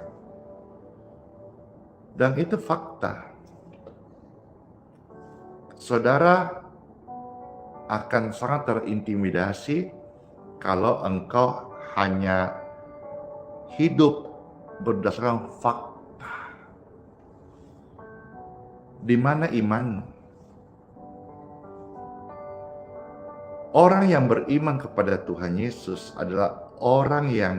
Dan itu fakta. Saudara akan sangat terintimidasi kalau engkau hanya hidup berdasarkan fakta. Di mana imanmu? Orang yang beriman kepada Tuhan Yesus adalah orang yang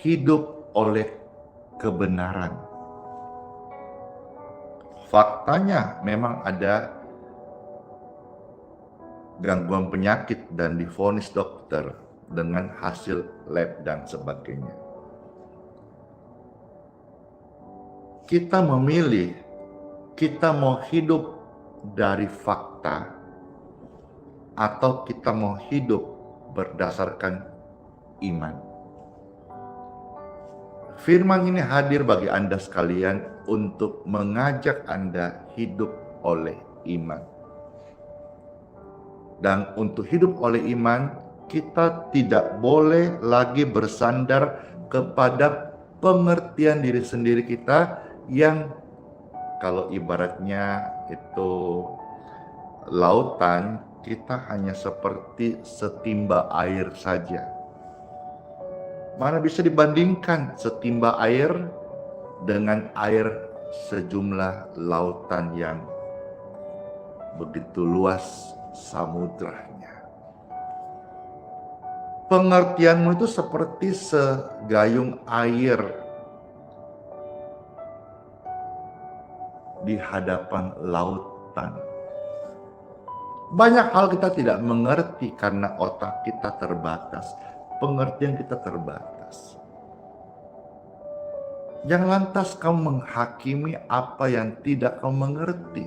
hidup oleh kebenaran. Faktanya memang ada gangguan penyakit dan divonis dokter dengan hasil lab dan sebagainya. Kita memilih, kita mau hidup dari fakta atau kita mau hidup berdasarkan iman. Firman ini hadir bagi Anda sekalian untuk mengajak Anda hidup oleh iman. Dan untuk hidup oleh iman, kita tidak boleh lagi bersandar kepada pengertian diri sendiri kita yang kalau ibaratnya itu lautan, kita hanya seperti setimba air saja. Mana bisa dibandingkan setimba air dengan air sejumlah lautan yang begitu luas samudranya. Pengertianmu itu seperti segayung air di hadapan lautan. Banyak hal kita tidak mengerti karena otak kita terbatas, pengertian kita terbatas. Jangan lantas kamu menghakimi apa yang tidak kamu mengerti.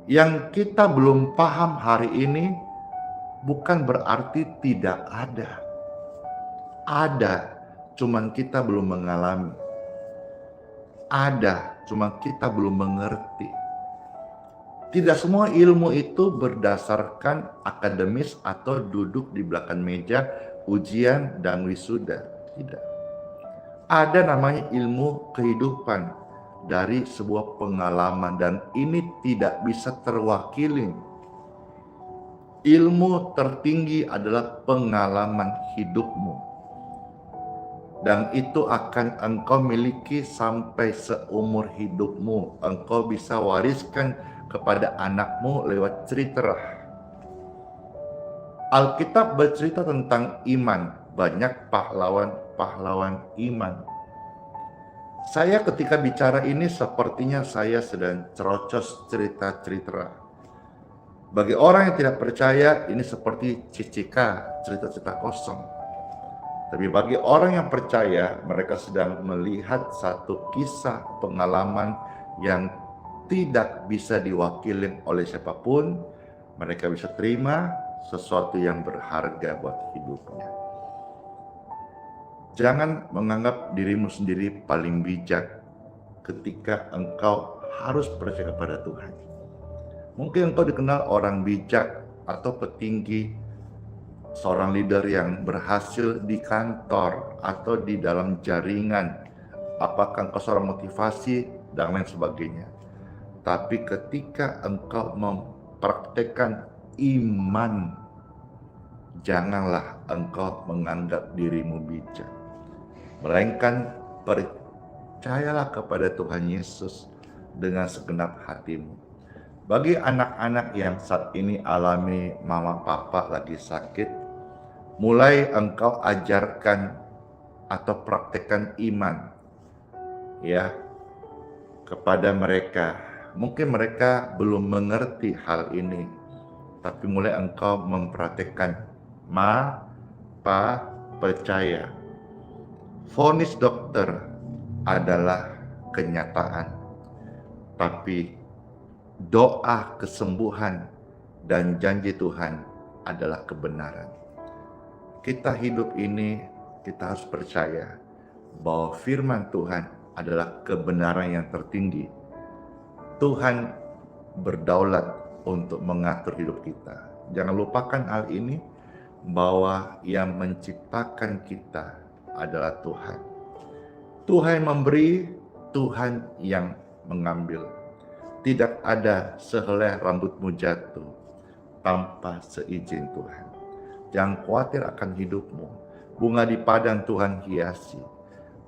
Yang kita belum paham hari ini bukan berarti tidak ada. Ada, cuman kita belum mengalami. Ada, cuman kita belum mengerti. Tidak semua ilmu itu berdasarkan akademis atau duduk di belakang meja ujian dan wisuda. Tidak. Ada namanya ilmu kehidupan dari sebuah pengalaman dan ini tidak bisa terwakili. Ilmu tertinggi adalah pengalaman hidupmu. Dan itu akan engkau miliki sampai seumur hidupmu. Engkau bisa wariskan kepada anakmu lewat cerita. Alkitab bercerita tentang iman. Banyak pahlawan-pahlawan iman. Saya ketika bicara ini sepertinya saya sedang cerocos cerita-cerita. Bagi orang yang tidak percaya ini seperti cicika, cerita-cerita kosong. Tapi bagi orang yang percaya mereka sedang melihat satu kisah pengalaman yang tidak bisa diwakili oleh siapapun. Mereka bisa terima sesuatu yang berharga buat hidupnya. Jangan menganggap dirimu sendiri paling bijak ketika engkau harus percaya kepada Tuhan. Mungkin engkau dikenal orang bijak atau petinggi, seorang leader yang berhasil di kantor atau di dalam jaringan. Apakah engkau seorang motivasi dan lain sebagainya. Tapi ketika engkau mempraktekkan iman, janganlah engkau menganggap dirimu bijak. Melainkan percayalah kepada Tuhan Yesus dengan segenap hatimu. Bagi anak-anak yang saat ini alami mama papa lagi sakit, mulai engkau ajarkan atau praktekkan iman ya kepada mereka. Mungkin mereka belum mengerti hal ini, tapi mulai engkau mempraktekkan percaya. Vonis dokter adalah kenyataan, tapi doa kesembuhan dan janji Tuhan adalah kebenaran. Kita hidup ini, kita harus percaya bahwa firman Tuhan adalah kebenaran yang tertinggi. Tuhan berdaulat untuk mengatur hidup kita. Jangan lupakan hal ini, bahwa yang menciptakan kita adalah Tuhan. Tuhan memberi, Tuhan yang mengambil. Tidak ada sehelai rambutmu jatuh tanpa seizin Tuhan. Jangan khawatir akan hidupmu. Bunga di padang Tuhan hiasi,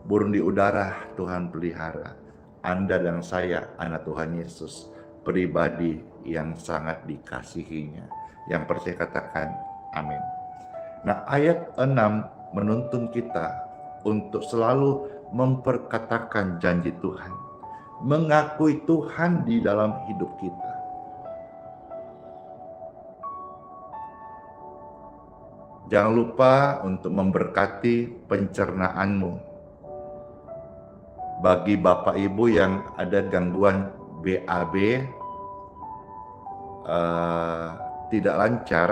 burung di udara Tuhan pelihara. Anda dan saya, anak Tuhan Yesus, pribadi yang sangat dikasihinya. Yang percaya katakan amin. Nah, ayat 6 menuntun kita untuk selalu memperkatakan janji Tuhan, mengakui Tuhan di dalam hidup kita. Jangan lupa untuk memberkati pencernaanmu. Bagi Bapak Ibu yang ada gangguan BAB tidak lancar,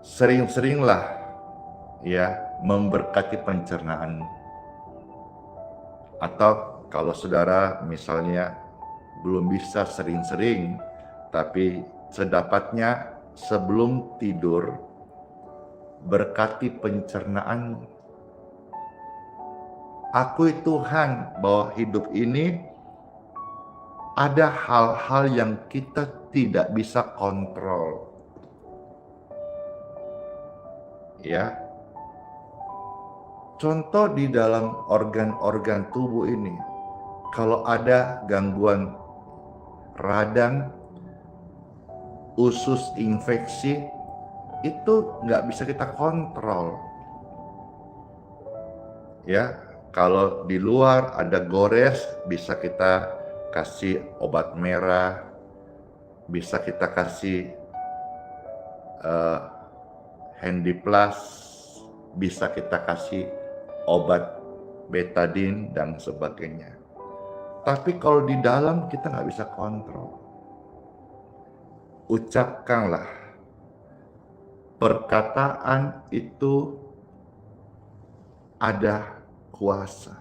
sering-seringlah ya memberkati pencernaan. Atau kalau saudara misalnya belum bisa sering-sering, tapi sedapatnya sebelum tidur berkati pencernaanmu. Akui Tuhan bahwa hidup ini ada hal-hal yang kita tidak bisa kontrol. Ya. Contoh di dalam organ-organ tubuh ini, kalau ada gangguan radang, usus infeksi, itu nggak bisa kita kontrol. Ya. Kalau di luar ada gores, bisa kita kasih obat merah, bisa kita kasih Handiplus, bisa kita kasih obat betadine dan sebagainya. Tapi kalau di dalam kita nggak bisa kontrol. Ucapkanlah perkataan itu ada kuasa.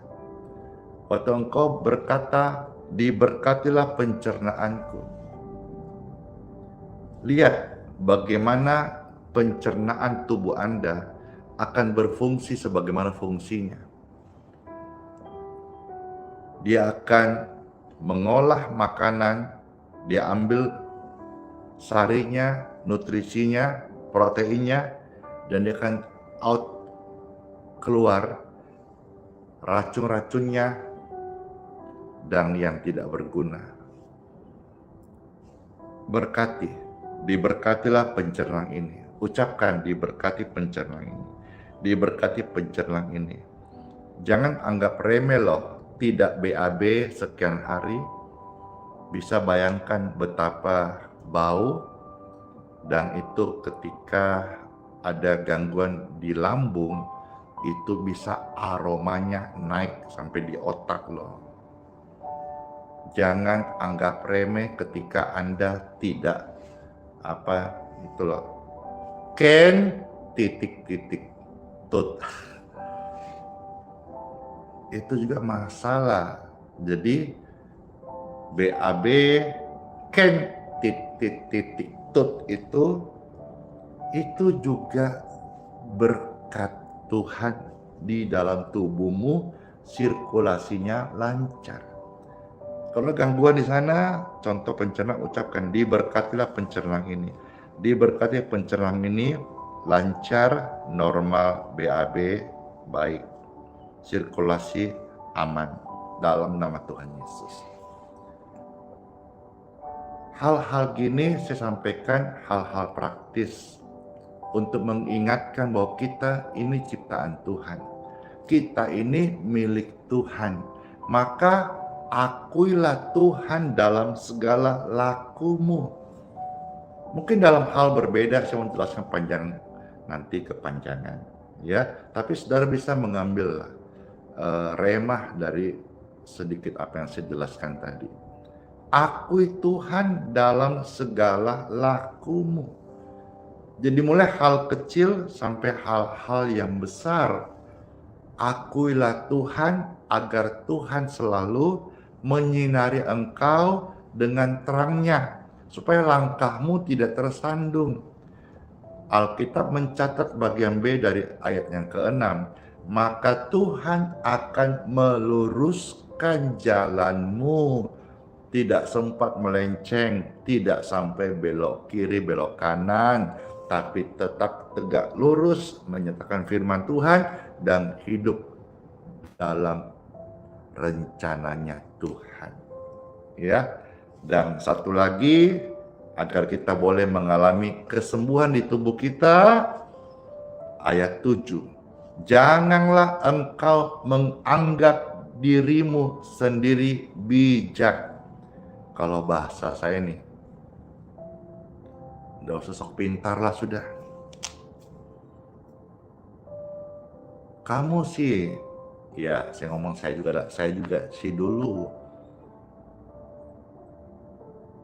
Waktu engkau berkata, diberkatilah pencernaanku. Lihat bagaimana pencernaan tubuh Anda akan berfungsi sebagaimana fungsinya. Dia akan mengolah makanan, dia ambil sarinya, nutrisinya, proteinnya, dan dia akan keluar racun-racunnya dan yang tidak berguna. Berkati, diberkatilah pencernaan ini. Ucapkan, diberkati pencernaan ini. Diberkati pencernaan ini. Jangan anggap remeh loh, tidak BAB sekian hari. Bisa bayangkan betapa bau, dan itu ketika ada gangguan di lambung, itu bisa aromanya naik sampai di otak loh. Jangan anggap remeh ketika Anda tidak itu loh. Tut. Itu juga masalah. Jadi BAB tut itu juga berkat Tuhan di dalam tubuhmu, sirkulasinya lancar. Kalau gangguan di sana, contoh pencernaan, ucapkan, diberkatilah pencernaan ini. Diberkati pencernaan ini lancar, normal, BAB baik, sirkulasi aman dalam nama Tuhan Yesus. Hal-hal gini saya sampaikan, hal-hal praktis untuk mengingatkan bahwa kita ini ciptaan Tuhan. Kita ini milik Tuhan. Maka akuilah Tuhan dalam segala lakumu. Mungkin dalam hal berbeda, saya mau jelaskan panjang nanti kepanjangan. Ya, tapi saudara bisa mengambil remah dari sedikit apa yang saya jelaskan tadi. Akui Tuhan dalam segala lakumu. Jadi mulai hal kecil sampai hal-hal yang besar. Akuilah Tuhan agar Tuhan selalu menyinari engkau dengan terangnya, supaya langkahmu tidak tersandung. Alkitab mencatat bagian B dari ayat yang ke-6. maka Tuhan akan meluruskan jalanmu. Tidak sempat melenceng, tidak sampai belok kiri, belok kanan, tapi tetap tegak lurus menyatakan firman Tuhan dan hidup dalam rencananya Tuhan. Ya. Dan satu lagi, agar kita boleh mengalami kesembuhan di tubuh kita, ayat 7. Janganlah engkau menganggap dirimu sendiri bijak. Kalau bahasa saya nih, udah usah sok pintar lah sudah. Kamu sih, ya saya ngomong saya juga sih dulu.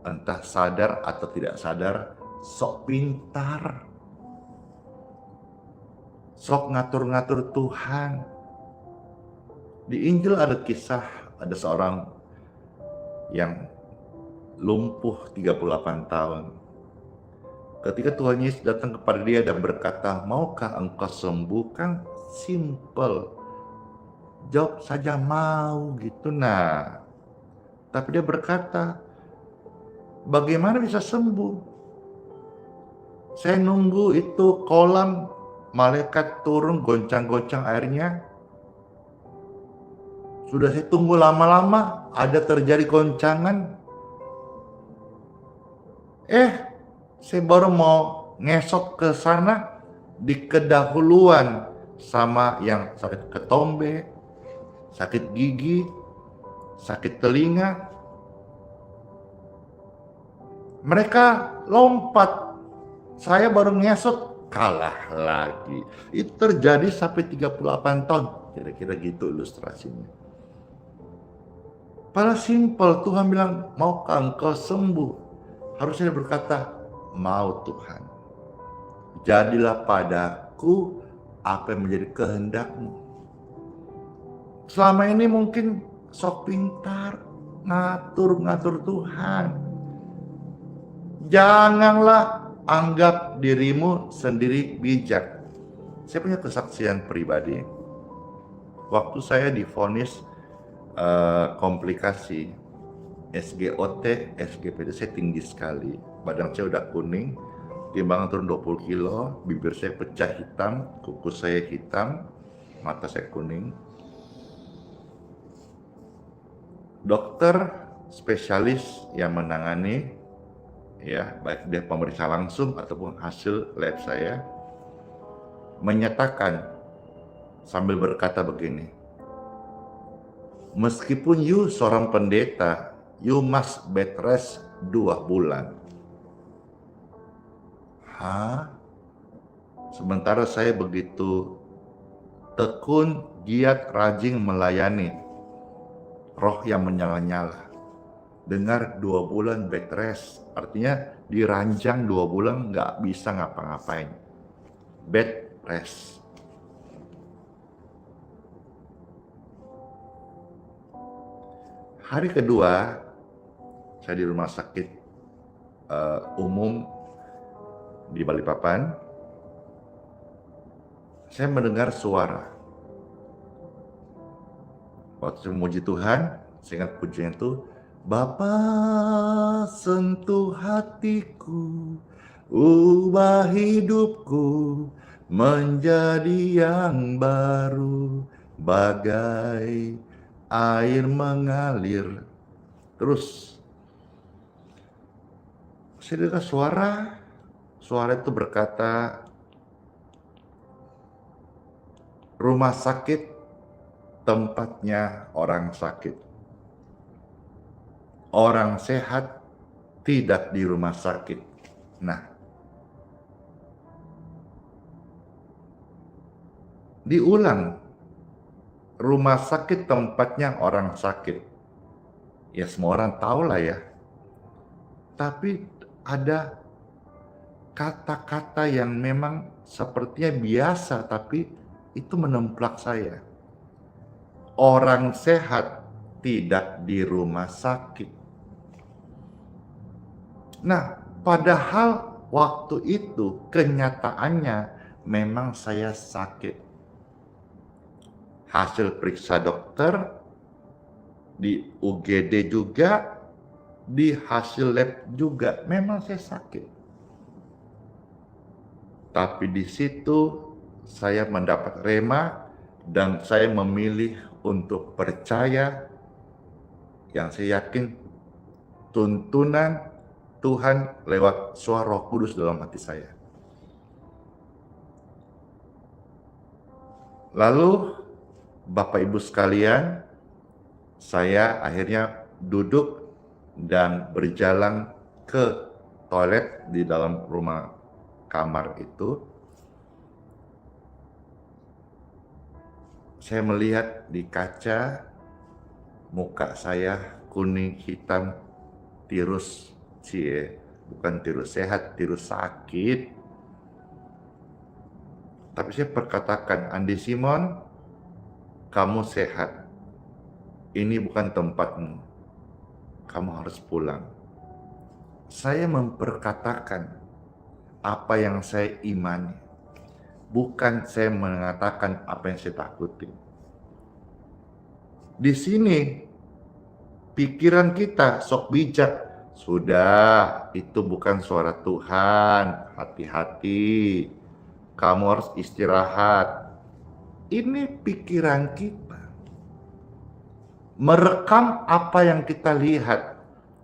Entah sadar atau tidak sadar, sok pintar. Sok ngatur-ngatur Tuhan. Di Injil ada kisah, ada seorang yang lumpuh 38 tahun. Ketika Tuhan Yesus datang kepada dia dan berkata, maukah engkau sembuh? Kan simple. Jawab saja mau gitu. Nah, tapi dia berkata, bagaimana bisa sembuh? Saya nunggu itu kolam, malaikat turun goncang-goncang airnya. Sudah saya tunggu lama-lama, ada terjadi goncangan. Saya baru mau ngesok ke sana, dikedahuluan sama yang sakit ketombe, sakit gigi, sakit telinga. Mereka lompat, saya baru ngesot, kalah lagi. Itu terjadi sampai 38 tahun, kira-kira gitu ilustrasinya. Padahal simpel, Tuhan bilang, maukah engkau sembuh? Harusnya dia berkata, mau Tuhan. Jadilah padaku apa yang menjadi kehendakmu. Selama ini mungkin sok pintar, ngatur-ngatur Tuhan. Janganlah anggap dirimu sendiri bijak. Saya punya kesaksian pribadi. Waktu saya divonis komplikasi SGOT, SGPT, saya tinggi sekali. Badan saya udah kuning, timbangan turun 20 kilo, bibir saya pecah hitam, kuku saya hitam, mata saya kuning. Dokter spesialis yang menangani, ya baik dia pemeriksa langsung ataupun hasil lab saya, menyatakan sambil berkata begini, meskipun you seorang pendeta, you must bed rest 2 bulan. Sementara saya begitu tekun, giat, rajin melayani, roh yang menyala-nyala. Dengar 2 bulan bed rest, artinya diranjang 2 bulan nggak bisa ngapa-ngapain. Bed rest. Hari kedua, saya di rumah sakit umum di Balikpapan. Saya mendengar suara. Waktu saya memuji Tuhan, saya ingat pujian itu, Bapa sentuh hatiku, ubah hidupku menjadi yang baru, bagai air mengalir. Terus saya dengar suara itu berkata, rumah sakit tempatnya orang sakit. Orang sehat tidak di rumah sakit. Nah, diulang, rumah sakit tempatnya orang sakit. Ya semua orang tahu lah ya. Tapi ada kata-kata yang memang sepertinya biasa, tapi itu menemplak saya. Orang sehat tidak di rumah sakit. Nah, padahal waktu itu kenyataannya memang saya sakit. hasil periksa dokter, di UGD juga, di hasil lab juga, memang saya sakit. Tapi di situ saya mendapat rema dan saya memilih untuk percaya yang saya yakin tuntunan Tuhan lewat suara Roh Kudus dalam hati saya. Lalu Bapak Ibu sekalian, saya akhirnya duduk dan berjalan ke toilet di dalam rumah kamar itu. Saya melihat di kaca muka saya kuning hitam, tirus, bukan tirus sehat, tirus sakit. Tapi saya perkatakan, Andi Simon, kamu sehat. Ini bukan tempatmu. Kamu harus pulang. Saya memperkatakan apa yang saya imani. Bukan saya mengatakan apa yang saya takuti. Di sini, pikiran kita sok bijak. Sudah, itu bukan suara Tuhan. Hati-hati. Kamu harus istirahat. Ini pikiran kita. Merekam apa yang kita lihat.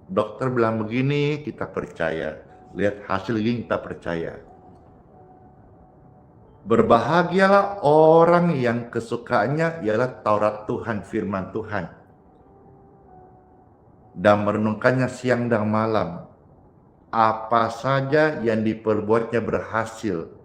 Dokter bilang begini, kita percaya. Lihat hasil ini, kita percaya. Berbahagialah orang yang kesukaannya ialah Taurat Tuhan, firman Tuhan. Dan merenungkannya siang dan malam. Apa saja yang diperbuatnya berhasil.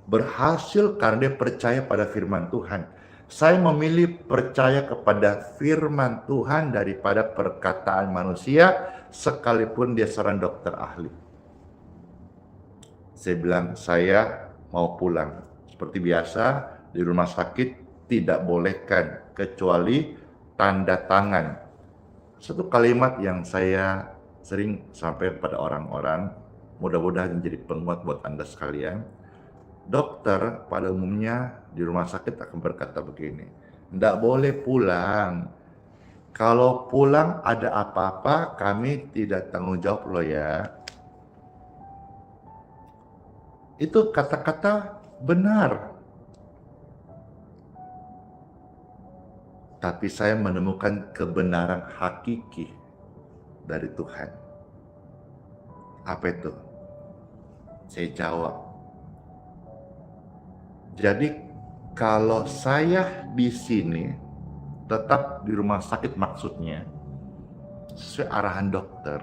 Berhasil karena dia percaya pada firman Tuhan. Saya memilih percaya kepada firman Tuhan daripada perkataan manusia, sekalipun dia seorang dokter ahli. Saya bilang, saya mau pulang. Seperti biasa, di rumah sakit tidak bolehkan, kecuali tanda tangan. Satu kalimat yang saya sering sampaikan pada orang-orang, mudah-mudahan menjadi penguat buat Anda sekalian. Dokter pada umumnya di rumah sakit akan berkata begini, tidak boleh pulang. Kalau pulang ada apa-apa, kami tidak tanggung jawab loh ya. Itu kata-kata benar. Tapi saya menemukan kebenaran hakiki dari Tuhan. Apa itu? Saya jawab. Jadi kalau saya di sini tetap di rumah sakit maksudnya sesuai arahan dokter.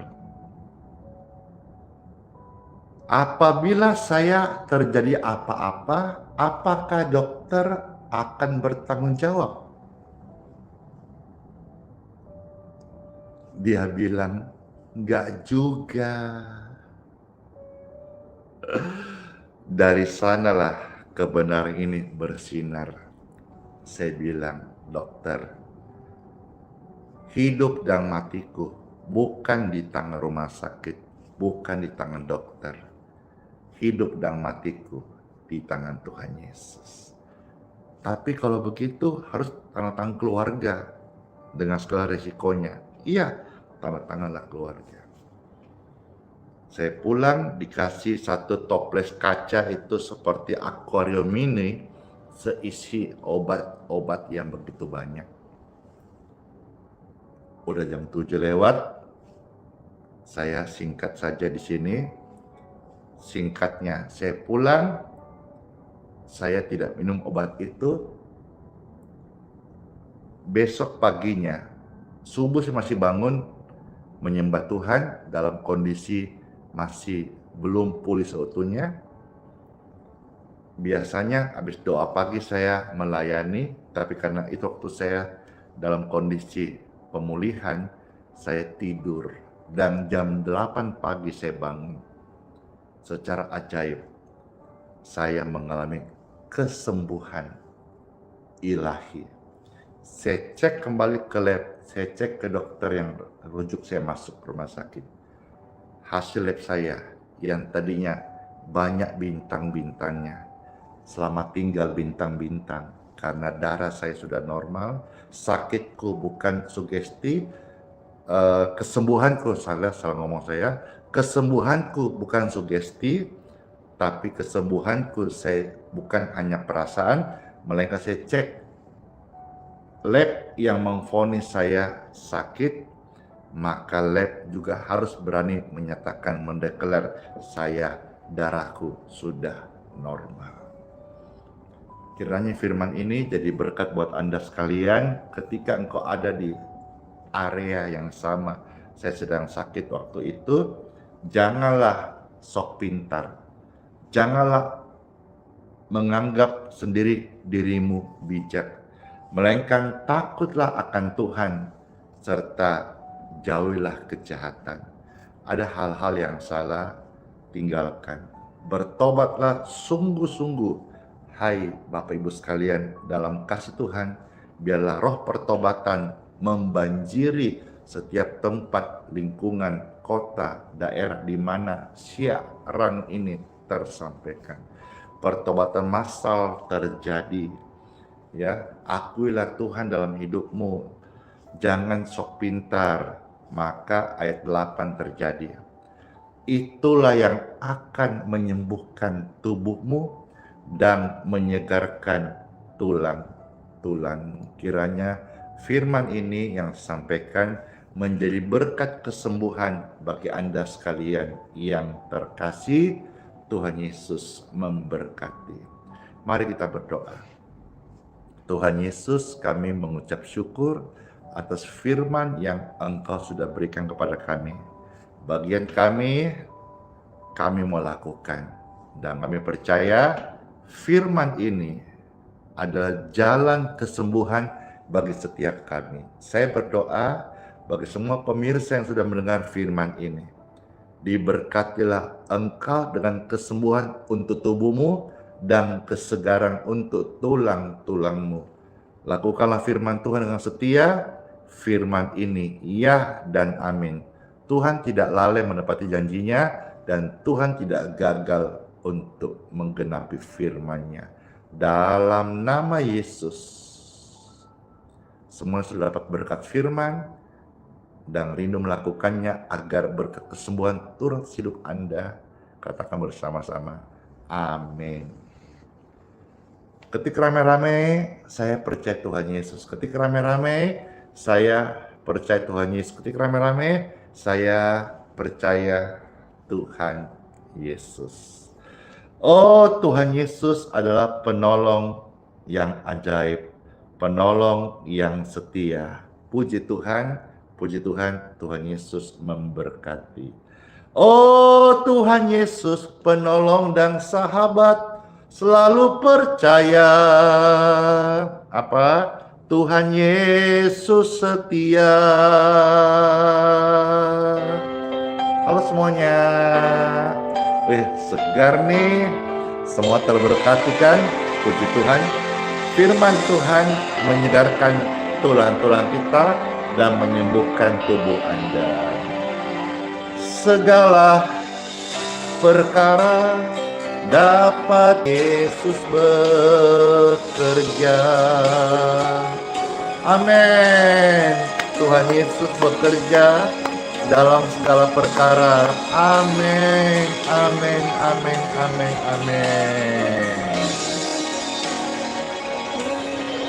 Apabila saya terjadi apa-apa, apakah dokter akan bertanggung jawab? Dia bilang, enggak juga. Dari sanalah kebenaran ini bersinar. Saya bilang, dokter, hidup dan matiku bukan di tangan rumah sakit, bukan di tangan dokter. Hidup dan matiku di tangan Tuhan Yesus. Tapi kalau begitu harus tanda tangan keluarga dengan segala resikonya. Iya, tanda tanganlah keluarga. Saya pulang dikasih satu toples kaca itu seperti akuarium mini, seisi obat-obat yang begitu banyak. Udah jam 7 lewat, saya singkat saja di sini. Singkatnya, saya pulang, saya tidak minum obat itu. Besok paginya, subuh saya masih bangun, menyembah Tuhan dalam kondisi masih belum pulih seutuhnya. Biasanya habis doa pagi saya melayani, tapi karena itu waktu saya dalam kondisi pemulihan, saya tidur. Dan jam 8 pagi saya bangun. Secara ajaib, saya mengalami kesembuhan ilahi. Saya cek kembali ke lab, saya cek ke dokter yang rujuk saya masuk ke rumah sakit. Hasil lab saya yang tadinya banyak bintang-bintangnya, selamat tinggal bintang-bintang, karena darah saya sudah normal, sakitku bukan sugesti, kesembuhanku, salah ngomong saya, kesembuhanku bukan sugesti, tapi kesembuhanku saya bukan hanya perasaan, melainkan saya cek lab yang memvonis saya sakit, maka lab juga harus berani menyatakan, mendeklar saya darahku sudah normal. Kiranya firman ini jadi berkat buat Anda sekalian ketika engkau ada di area yang sama. Saya sedang sakit waktu itu, janganlah sok pintar, janganlah menganggap sendiri dirimu bijak, melainkan takutlah akan Tuhan, serta jauhilah kejahatan. Ada hal-hal yang salah, tinggalkan. Bertobatlah sungguh-sungguh, hai Bapak Ibu sekalian, dalam kasih Tuhan. Biarlah roh pertobatan membanjiri setiap tempat, lingkungan, kota, daerah di mana siaran ini tersampaikan. Pertobatan massal terjadi. Ya, akuilah Tuhan dalam hidupmu. Jangan sok pintar. Maka ayat 8 terjadi. Itulah yang akan menyembuhkan tubuhmu dan menyegarkan tulang-tulangmu. Kiranya firman ini yang sampaikan menjadi berkat kesembuhan bagi Anda sekalian yang terkasih. Tuhan Yesus memberkati. Mari kita berdoa. Tuhan Yesus, kami mengucap syukur atas firman yang Engkau sudah berikan kepada kami. Bagian kami mau lakukan. Dan kami percaya firman ini adalah jalan kesembuhan bagi setiap kami. Saya berdoa bagi semua pemirsa yang sudah mendengar firman ini. Diberkatilah engkau dengan kesembuhan untuk tubuhmu dan kesegaran untuk tulang-tulangmu. Lakukanlah firman Tuhan dengan setia. Firman ini ya dan amin. Tuhan tidak lalai menepati janjinya dan Tuhan tidak gagal untuk menggenapi firman-Nya. Dalam nama Yesus, semua sudah dapat berkat firman dan rindu melakukannya agar berkat kesembuhan turun hidup Anda. Katakan bersama-sama, amin. Ketik rame-rame, saya percaya Tuhan Yesus. Ketik rame-rame, saya percaya Tuhan Yesus. Ketik rame-rame, saya percaya Tuhan Yesus. Oh, Tuhan Yesus adalah penolong yang ajaib, penolong yang setia. Puji Tuhan, Tuhan Yesus memberkati. Oh, Tuhan Yesus, penolong dan sahabat, selalu percaya. Apa? Tuhan Yesus setia. Halo semuanya. Segar nih. Semua terberkati kan? Puji Tuhan. Firman Tuhan menyegarkan tulang-tulang kita dan menyembuhkan tubuh Anda. Segala perkara dapat Yesus bekerja. Amin. Tuhan Yesus bekerja dalam segala perkara. Amin. Amin. Amin. Amin. Amin.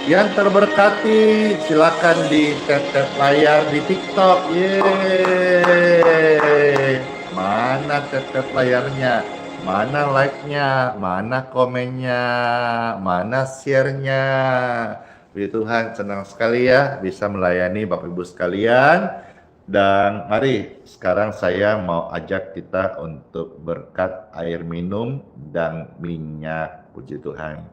Yang terberkati silakan di tap-tap layar di TikTok. Yeay. Mana tap-tap layarnya? Mana like-nya, mana komennya, mana share-nya. Puji Tuhan, senang sekali ya bisa melayani Bapak Ibu sekalian. Dan mari sekarang saya mau ajak kita untuk berkat air minum dan minyak. Puji Tuhan.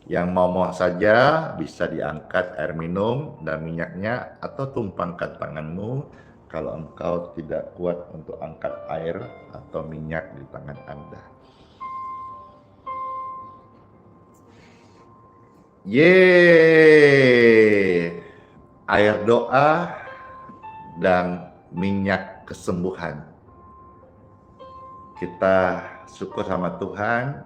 Yang mau saja bisa diangkat air minum dan minyaknya atau tumpangkan tanganmu kalau engkau tidak kuat untuk angkat air atau minyak di tangan Anda. Yeay, air doa dan minyak kesembuhan. Kita syukur sama Tuhan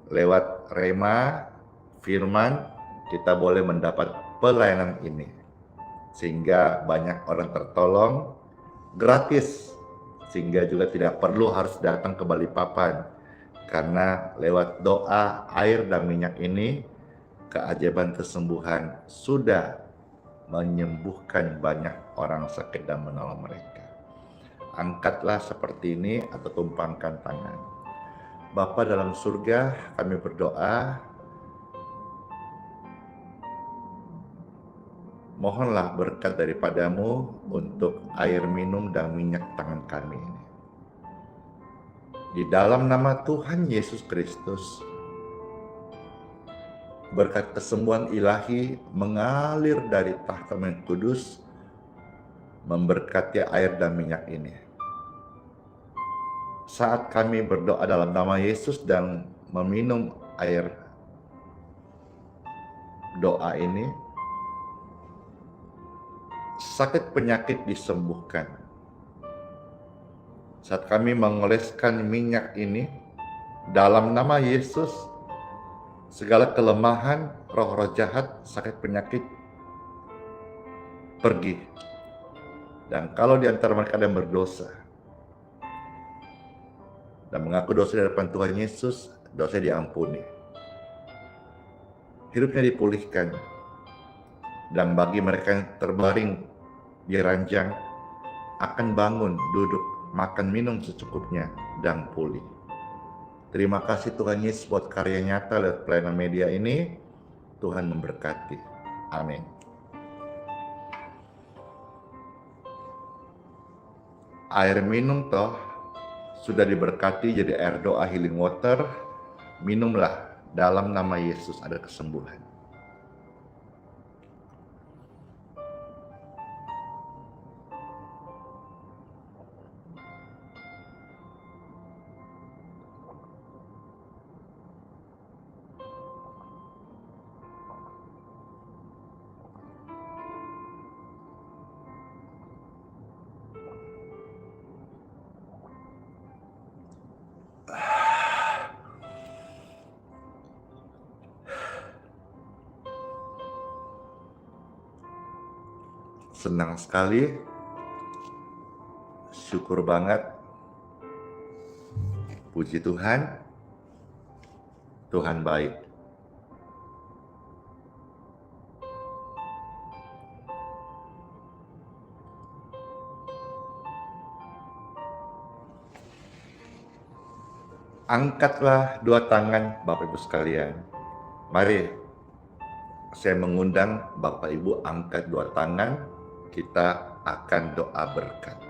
lewat rema, firman, kita boleh mendapat pelayanan ini, sehingga banyak orang tertolong gratis, sehingga juga tidak perlu harus datang ke Balikpapan, karena lewat doa, air dan minyak ini, keajaiban kesembuhan sudah menyembuhkan banyak orang sakit dan menolong mereka. Angkatlah seperti ini atau tumpangkan tangan. Bapa dalam surga, kami berdoa, mohonlah berkat daripadamu untuk air minum dan minyak tangan kami ini. Di dalam nama Tuhan Yesus Kristus, berkat kesembuhan ilahi mengalir dari tahta yang kudus, memberkati air dan minyak ini. Saat kami berdoa dalam nama Yesus dan meminum air doa ini, sakit penyakit disembuhkan. Saat kami mengoleskan minyak ini dalam nama Yesus, segala kelemahan, roh-roh jahat, sakit penyakit pergi. Dan kalau di antara mereka ada yang berdosa dan mengaku dosa di hadapan Tuhan Yesus, dosa diampuni, hidupnya dipulihkan. Dan bagi mereka yang terbaring di ranjang, akan bangun, duduk, makan, minum secukupnya, dan pulih. Terima kasih Tuhan Yesus buat karya nyata lewat pelayanan media ini. Tuhan memberkati. Amin. Air minum toh sudah diberkati jadi air doa healing water. Minumlah, dalam nama Yesus ada kesembuhan. Senang sekali, syukur banget, puji Tuhan, Tuhan baik. Angkatlah dua tangan Bapak Ibu sekalian. Mari saya mengundang Bapak Ibu angkat dua tangan. Kita akan doa berkat.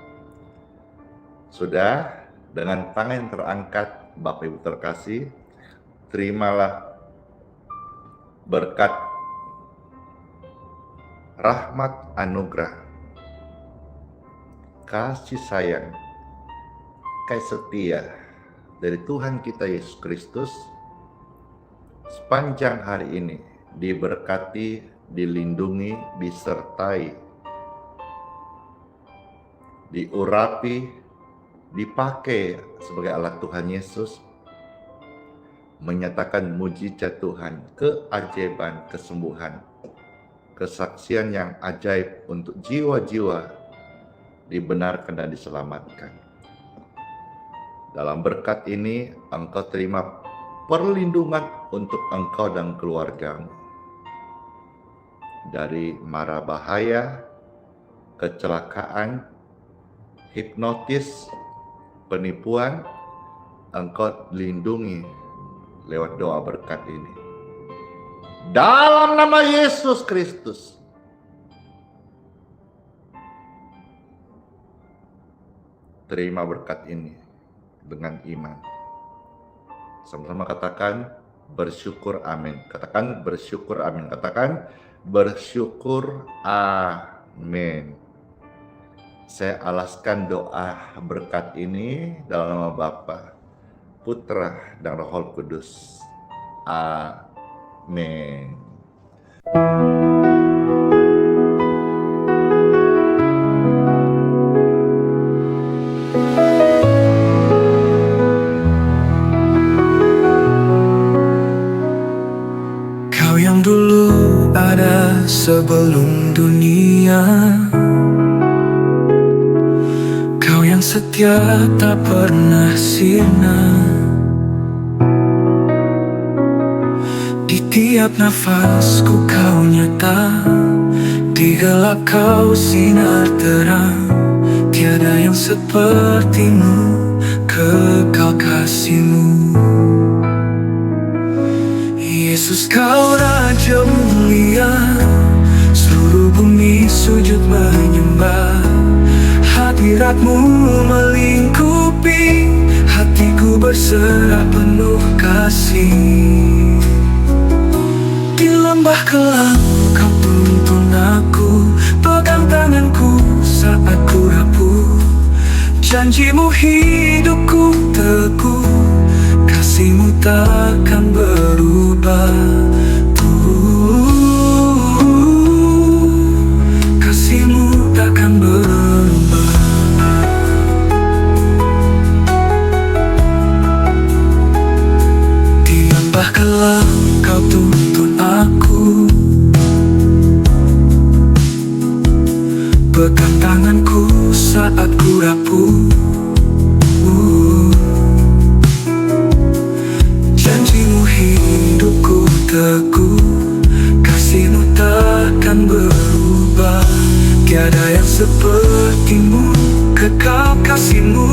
Sudah, dengan tangan yang terangkat, Bapak Ibu terkasih, terimalah berkat rahmat anugerah, kasih sayang, kasih setia dari Tuhan kita Yesus Kristus sepanjang hari ini, diberkati, dilindungi, disertai, diurapi, dipakai sebagai alat Tuhan Yesus, menyatakan mujizat Tuhan, keajaiban, kesembuhan, kesaksian yang ajaib untuk jiwa-jiwa dibenarkan dan diselamatkan. Dalam berkat ini, engkau terima perlindungan untuk engkau dan keluargamu dari mara bahaya, kecelakaan, hipnotis, penipuan. Engkau lindungi lewat doa berkat ini. Dalam nama Yesus Kristus. Terima berkat ini dengan iman. Sama-sama katakan bersyukur amin. Katakan bersyukur amin. Katakan bersyukur amin. Saya alaskan doa berkat ini dalam nama Bapa, Putra, dan Roh Kudus. Amin. Kau yang dulu ada sebelum dunia. Kau yang setia tak pernah sirna. Di tiap nafasku kau nyata, di gelap kau sinar terang. Tiada yang sepertimu, kekal kasih-Mu. Yesus, kau Raja mulia, seluruh bumi sujud menyembah. Hadirat-Mu melingkupi, hatiku berserah penuh kasih. Di lembah kelam kau tuntun aku, pegang tanganku saat ku rapuh. Janji-Mu hidupku teguh, kasih-Mu takkan berubah. Kasih-Mu takkan berubah. Di lembah kelam kau tuntun aku, pegang tanganku saat ku rapuh. Janji-Mu hidupku teguh, kasih-Mu takkan berubah. Tiada yang seperti-Mu, kekal kasih-Mu.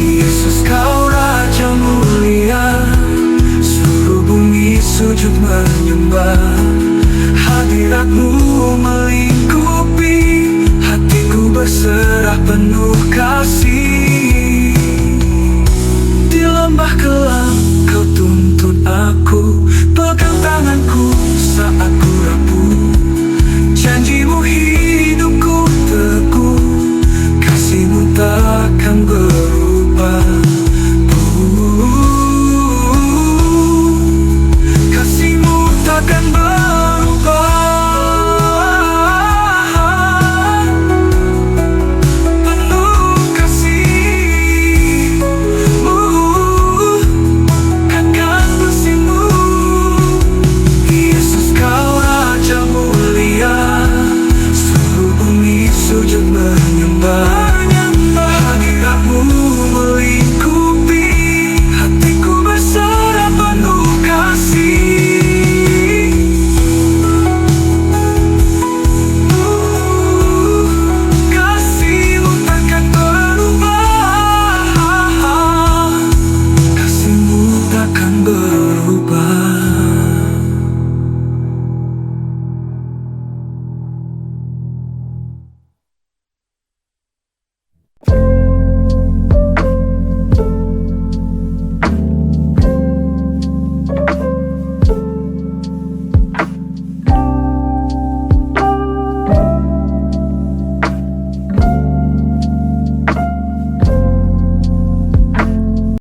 Yesus, kau Raja mulia, seluruh bumi sujud menyembah. Hadirat-Mu melingkupi, hatiku berserah penuh kasih. Di lembah kelam kau tuntun aku,